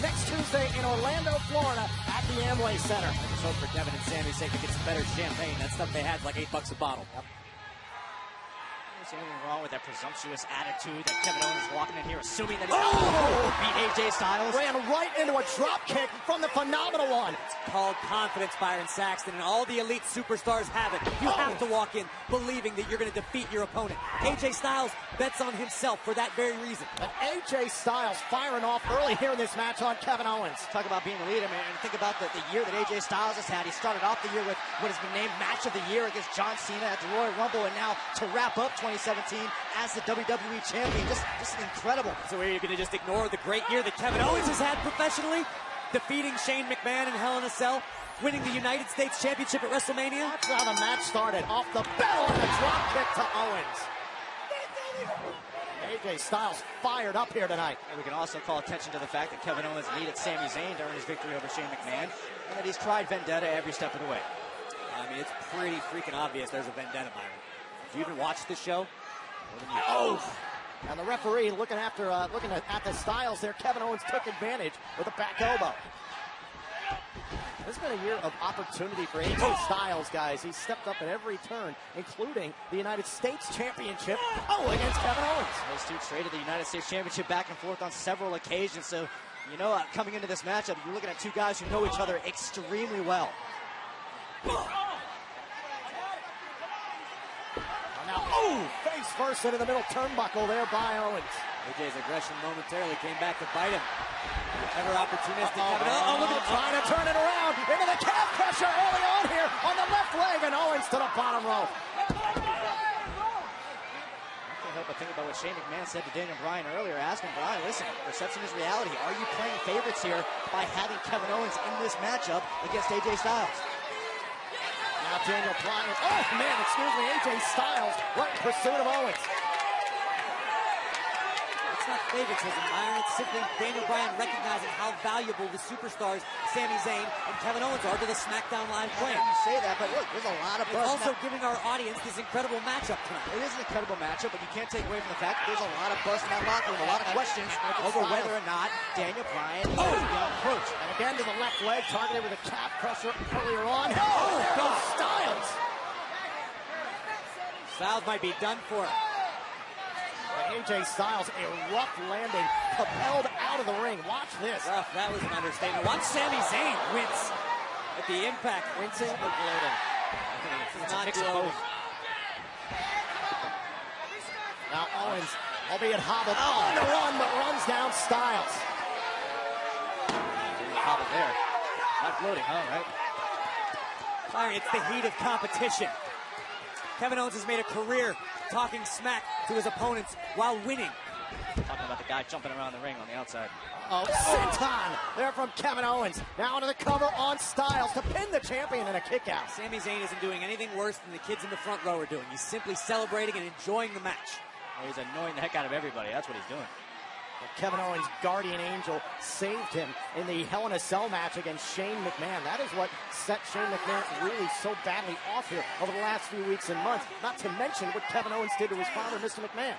next Tuesday in Orlando, Florida, at the Amway Center? I just hope for Kevin and Sami's sake to get some better champagne. That stuff they had is like $8 a bottle. Yep. don't see anything wrong with that presumptuous attitude that Kevin Owens is walking in here assuming that he's beat AJ Styles. Ran right into a drop kick from the phenomenal one. It's called confidence, Byron Saxton, and all the elite superstars have it. You have to walk in believing that you're going to defeat your opponent. AJ Styles bets on himself for that very reason. And AJ Styles firing off early here in this match on Kevin Owens. Talk about being the leader, man. And think about the year that AJ Styles has had. He started off the year with what has been named Match of the Year against John Cena at the Royal Rumble, and now to wrap up 2017 as the WWE Champion. Just incredible. So are you going to just ignore the great year that Kevin Owens has had professionally? Defeating Shane McMahon in Hell in a Cell, winning the United States Championship at WrestleMania. That's how the match started. Off the bell and a drop kick to Owens. AJ Styles fired up here tonight. And we can also call attention to the fact that Kevin Owens needed Sami Zayn during his victory over Shane McMahon, and that he's tried vendetta every step of the way. I mean, it's pretty freaking obvious there's a vendetta, Byron. If you even watched the show, and the referee looking at the Styles there. Kevin Owens took advantage with a back elbow. This has been a year of opportunity for AJ Styles, guys. He's stepped up at every turn, including the United States Championship against Kevin Owens. Those two traded the United States Championship back and forth on several occasions. So, you know, coming into this matchup, you're looking at two guys who know each other extremely well. Now, face first into the middle turnbuckle there by Owens. AJ's aggression momentarily came back to bite him. Ever opportunistic. Look at him trying to turn it around into the calf pressure early on here on the left leg, and Owens to the bottom rope. I can't help but think about what Shane McMahon said to Daniel Bryan earlier, asking Bryan, listen, perception is reality. Are you playing favorites here by having Kevin Owens in this matchup against AJ Styles? Now Daniel Bryan, AJ Styles right in pursuit of Owens. It's not favoritism, Byron. It's simply Daniel Bryan recognizing how valuable the superstars Sami Zayn and Kevin Owens are to the SmackDown Live brand. You say that, but look, there's a lot of buzz. It's also giving our audience this incredible matchup tonight. It is an incredible matchup, but you can't take away from the fact that there's a lot of buzz in that locker room, a lot of questions over whether or not Daniel Bryan is beyond approach. And again to the left leg, targeted with a calf pressure earlier on. There goes Styles. Styles might be done for. AJ Styles, a rough landing, propelled out of the ring. Watch this. Rough, that was an understatement. Watch Sami Zayn wince at the impact. Wincing and gloating. It's not gloating. Now Owens, albeit hobbled, on the run, but runs down Styles. Hobbled there. Not gloating, right? Byron, it's the heat of competition. Kevin Owens has made a career talking smack to his opponents while winning. Talking about the guy jumping around the ring on the outside. Senton there from Kevin Owens. Now into the cover on Styles to pin the champion in a kick out. Sami Zayn isn't doing anything worse than the kids in the front row are doing. He's simply celebrating and enjoying the match. Well, he's annoying the heck out of everybody. That's what he's doing. Kevin Owens' guardian angel saved him in the Hell in a Cell match against Shane McMahon. That is what set Shane McMahon really so badly off here over the last few weeks and months. Not to mention what Kevin Owens did to his father, Mr. McMahon.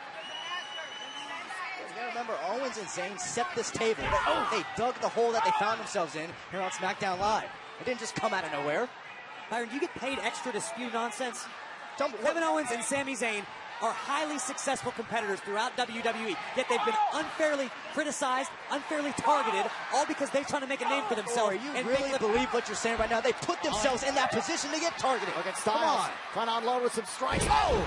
You gotta remember, Owens and Zayn set this table. They dug the hole that they found themselves in here on SmackDown Live. It didn't just come out of nowhere. Byron, do you get paid extra to spew nonsense? Kevin Owens and Sami Zayn are highly successful competitors throughout WWE, yet they've been unfairly criticized, unfairly targeted, all because they're trying to make a name for themselves. You really believe what you're saying right now? They put themselves in that position to get targeted. Look at Styles. Trying to unload with some strikes. The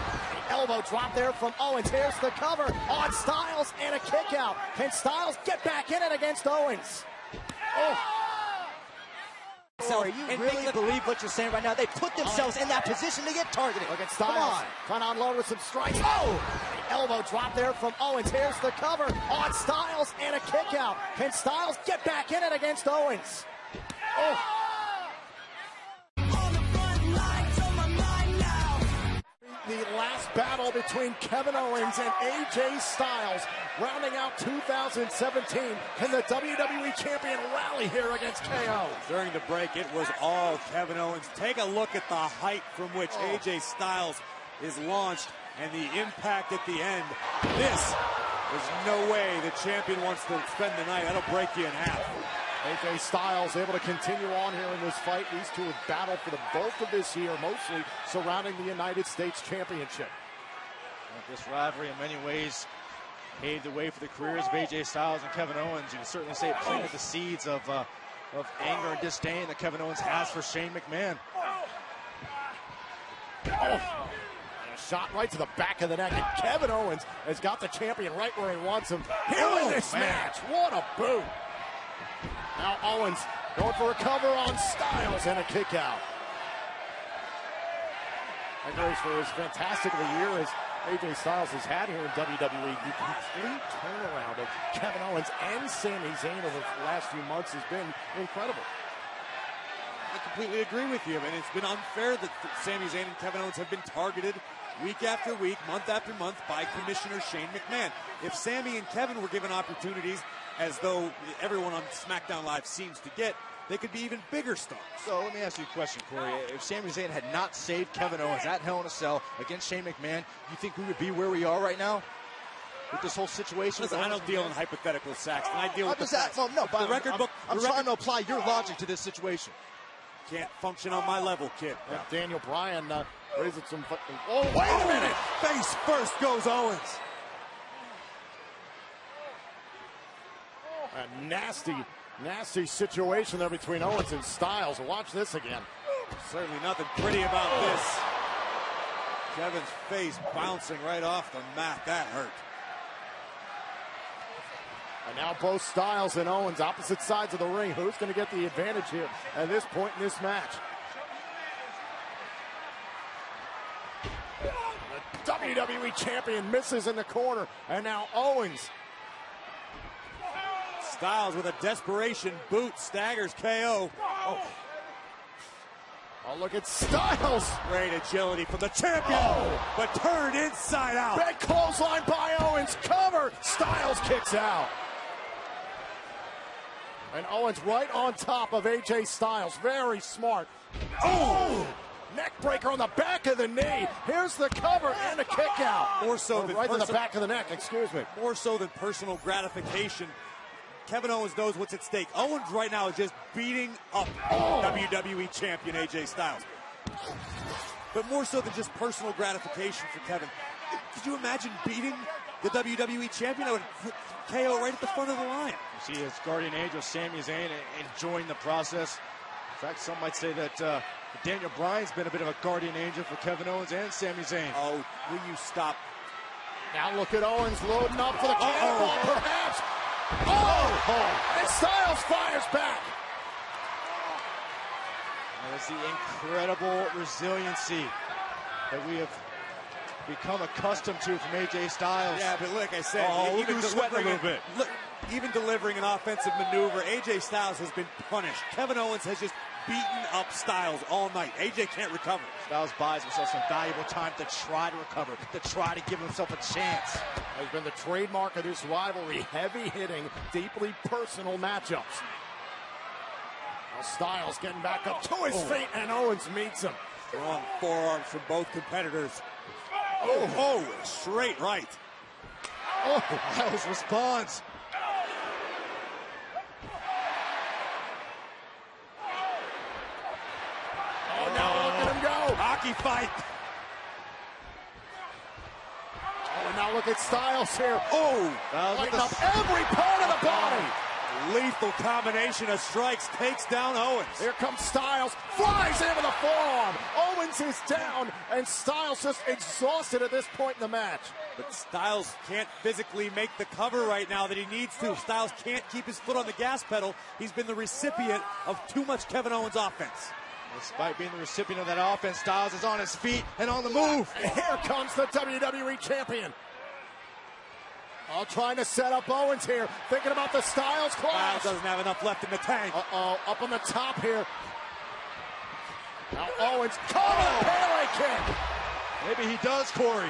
elbow drop there from Owens. Here's the cover on Styles and a kick out. Can Styles get back in it against Owens? You really believe what you're saying right now? They put themselves in that position to get targeted. Look at Styles. Trying to unload with some strikes. The elbow drop there from Owens. Here's the cover on Styles and a kick out. Can Styles get back in it against Owens? The last battle between Kevin Owens and AJ Styles, rounding out 2017. Can the WWE Champion rally here against KO? During the break, it was all Kevin Owens. Take a look at the height from which AJ Styles is launched and the impact at the end. This is no way the champion wants to spend the night. That'll break you in half. AJ Styles able to continue on here in this fight. These two have battled for the bulk of this year, mostly surrounding the United States Championship. This rivalry in many ways paved the way for the careers of AJ Styles and Kevin Owens. You can certainly say it planted the seeds of anger and disdain that Kevin Owens has for Shane McMahon. And a shot right to the back of the neck, and Kevin Owens has got the champion right where he wants him here in this match. What a boot. Now Owens going for a cover on Styles and a kick out. And goes for as fantastic of a year as AJ Styles has had here in WWE. The complete turnaround of Kevin Owens and Sami Zayn over the last few months has been incredible. I completely agree with you, and it's been unfair that Sami Zayn and Kevin Owens have been targeted week after week, month after month by Commissioner Shane McMahon. If Sami and Kevin were given opportunities, as though everyone on SmackDown Live seems to get, they could be even bigger stars. So let me ask you a question, Corey. If Sami Zayn had not saved Kevin Owens at Hell in a Cell against Shane McMahon, you think we would be where we are right now with this whole situation? Listen, I don't deal in hypothetical, Saxton. I deal with the facts. No, but the record book. I'm trying to apply your logic to this situation. Can't function on my level, kid. Yeah. Daniel Bryan raises some. Oh, wait a minute! Face first goes Owens. A nasty situation there between Owens and Styles. Watch this again. Certainly nothing pretty about this. Kevin's face bouncing right off the mat. That hurt. And now both Styles and Owens opposite sides of the ring. Who's going to get the advantage here at this point in this match? The WWE champion misses in the corner, and now Owens. Styles with a desperation boot, staggers KO. Oh, look at Styles. Great agility from the champion, but turned inside out. Big clothesline by Owens, cover. Styles kicks out. And Owens right on top of AJ Styles, very smart. Oh! Neck breaker on the back of the knee. Here's the cover and a kick out. More so than right to the back of the neck, excuse me. More so than personal gratification. Kevin Owens knows what's at stake. Owens right now is just beating up WWE champion AJ Styles. But more so than just personal gratification for Kevin. Could you imagine beating the WWE champion? I would KO right at the front of the line. You see his guardian angel, Sami Zayn, enjoying the process. In fact, some might say that Daniel Bryan's been a bit of a guardian angel for Kevin Owens and Sami Zayn. Oh, will you stop? Now look at Owens loading up for the cannonball, perhaps. And Styles fires back. That is the incredible resiliency that we have become accustomed to from AJ Styles. Yeah, but like I said, even sweating a little bit. Even delivering an offensive maneuver, AJ Styles has been punished. Kevin Owens has just beaten up Styles all night. AJ can't recover. Styles buys himself some valuable time to try to recover, to try to give himself a chance. Has been the trademark of this rivalry, heavy-hitting, deeply personal matchups. Now Styles getting back up to his feet, and Owens meets him. Strong forearms from both competitors. Straight right. Styles responds. Now look at him go. Hockey fight. And now look at Styles here. Lighting up every part of the body. Lethal combination of strikes takes down Owens. Here comes Styles, flies into the forearm. Owens is down, and Styles just exhausted at this point in the match. But Styles can't physically make the cover right now that he needs to. Styles can't keep his foot on the gas pedal. He's been the recipient of too much Kevin Owens offense. Despite being the recipient of that offense, Styles is on his feet and on the move. And here comes the WWE champion. Trying to set up Owens here. Thinking about the Styles clash. Styles doesn't have enough left in the tank. Up on the top here. Now Owens, Pele kick. Maybe he does, Corey.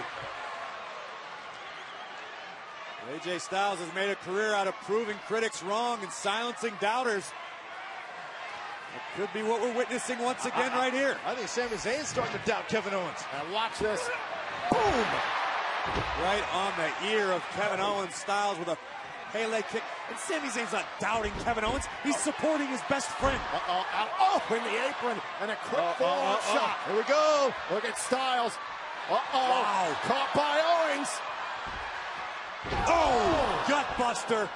AJ Styles has made a career out of proving critics wrong and silencing doubters. It could be what we're witnessing once again right here. I think Sami Zayn's starting to doubt Kevin Owens. And watch this. Boom! Right on the ear of Kevin Owens. Styles with a Pele kick. And Sami Zayn's not doubting Kevin Owens. He's supporting his best friend. In the apron. And a quick forearm shot. Here we go. Look at Styles. Wow. Caught by Owens. Oh, gut buster.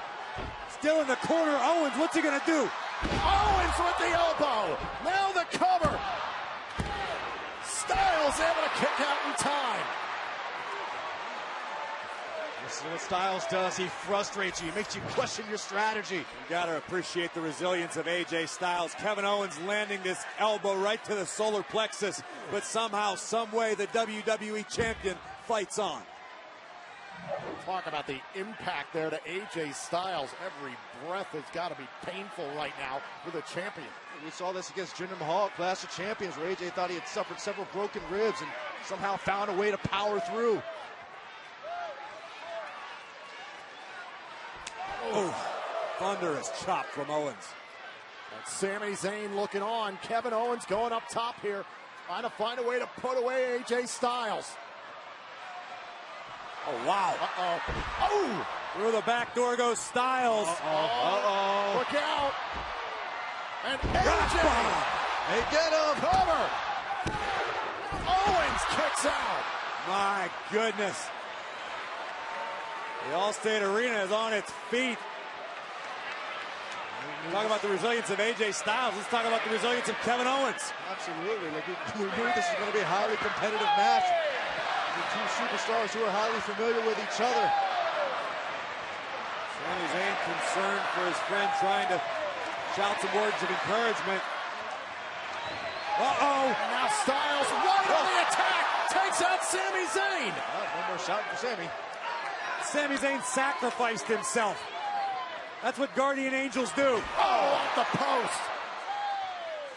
Still in the corner. Owens, what's he going to do? Owens with the elbow. Now the cover. Styles able to kick out in time. This is what Styles does. He frustrates you. He makes you question your strategy. You got to appreciate the resilience of AJ Styles. Kevin Owens landing this elbow right to the solar plexus, but somehow, some way, the WWE champion fights on. Talk about the impact there to AJ Styles. Every breath has got to be painful right now for the champion. We saw this against Jinder Mahal at Clash of Champions, where AJ thought he had suffered several broken ribs and somehow found a way to power through. Oh, thunderous chop from Owens. And Sami Zayn looking on. Kevin Owens going up top here, trying to find a way to put away AJ Styles. Oh, wow. Uh-oh. Oh! Through the back door goes Styles. Uh-oh. Look out. And AJ. They get him. Cover. Owens kicks out. My goodness. The Allstate Arena is on its feet. Talk about the resilience of AJ Styles. Let's talk about the resilience of Kevin Owens. Absolutely. Like we knew this was going to be a highly competitive match. The two superstars who are highly familiar with each other. Sami Zayn concerned for his friend, trying to shout some words of encouragement. Uh-oh. Now Styles right on the attack. Takes out Sami Zayn. No more shouting for Sami. Sami Zayn sacrificed himself. That's what Guardian Angels do. Oh, off the post.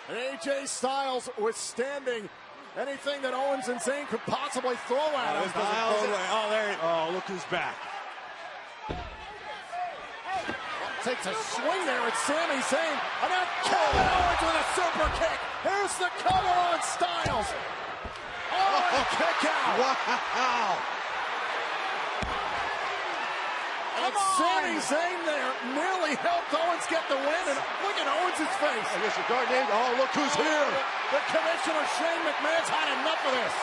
And AJ Styles withstanding anything that Owens and Zayn could possibly throw at him. Oh, look who's back. Takes a swing there at Sami Zayn. And now Kevin Owens with a super kick. Here's the cover on Styles. Oh, kick out. Wow. And Sami Zayn there nearly helped Owens get the win. And look at Owens' face. I guess your Guardian Angel. Oh, look who's here. The commissioner, Shane McMahon's had enough of this.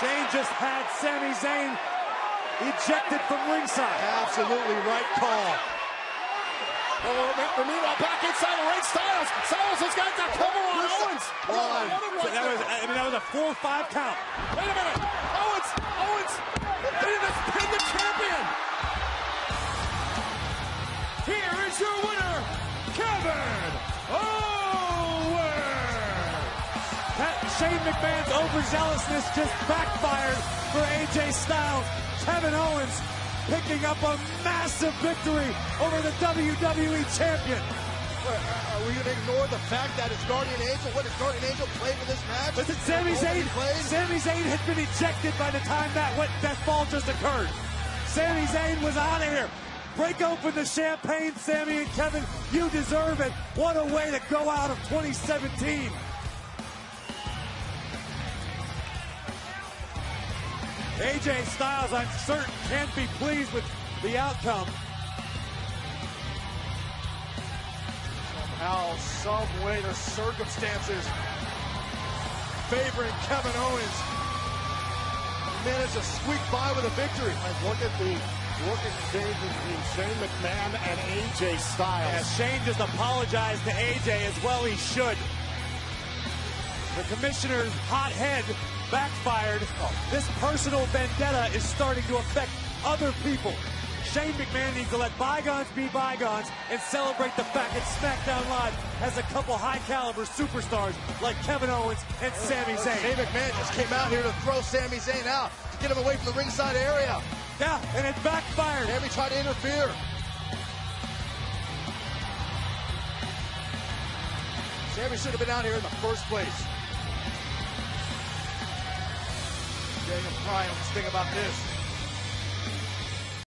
Shane just had Sami Zayn ejected from ringside. Absolutely right call. Meanwhile, back inside the ring, Styles. Styles has got the cover on Owens. That was a 4-5 count. Wait a minute. Owens. He just pinned the champion. Here is your winner, Kevin Owens. Shane McMahon's overzealousness just backfired for AJ Styles. Kevin Owens picking up a massive victory over the WWE champion. Are we going to ignore the fact that it's Guardian Angel? What does Guardian Angel play for this match? Listen, Sami Zayn had been ejected by the time that fall just occurred. Sami Zayn was out of here. Break open the champagne, Sami and Kevin. You deserve it. What a way to go out of 2017. AJ Styles, I'm certain, can't be pleased with the outcome. Somehow, some way, the circumstances favoring Kevin Owens managed to squeak by with a victory. Look at the exchange between Shane McMahon and AJ Styles. Yeah, Shane just apologized to AJ as well he should. The commissioner's hot head backfired. This personal vendetta is starting to affect other people. Shane McMahon needs to let bygones be bygones and celebrate the fact that SmackDown Live has a couple high-caliber superstars like Kevin Owens and Sami Zayn. Shane McMahon just came out here to throw Sami Zayn out, to get him away from the ringside area. Yeah, and it backfired. Sami tried to interfere. Sami should have been out here in the first place. Daniel Bryan, let's think about this.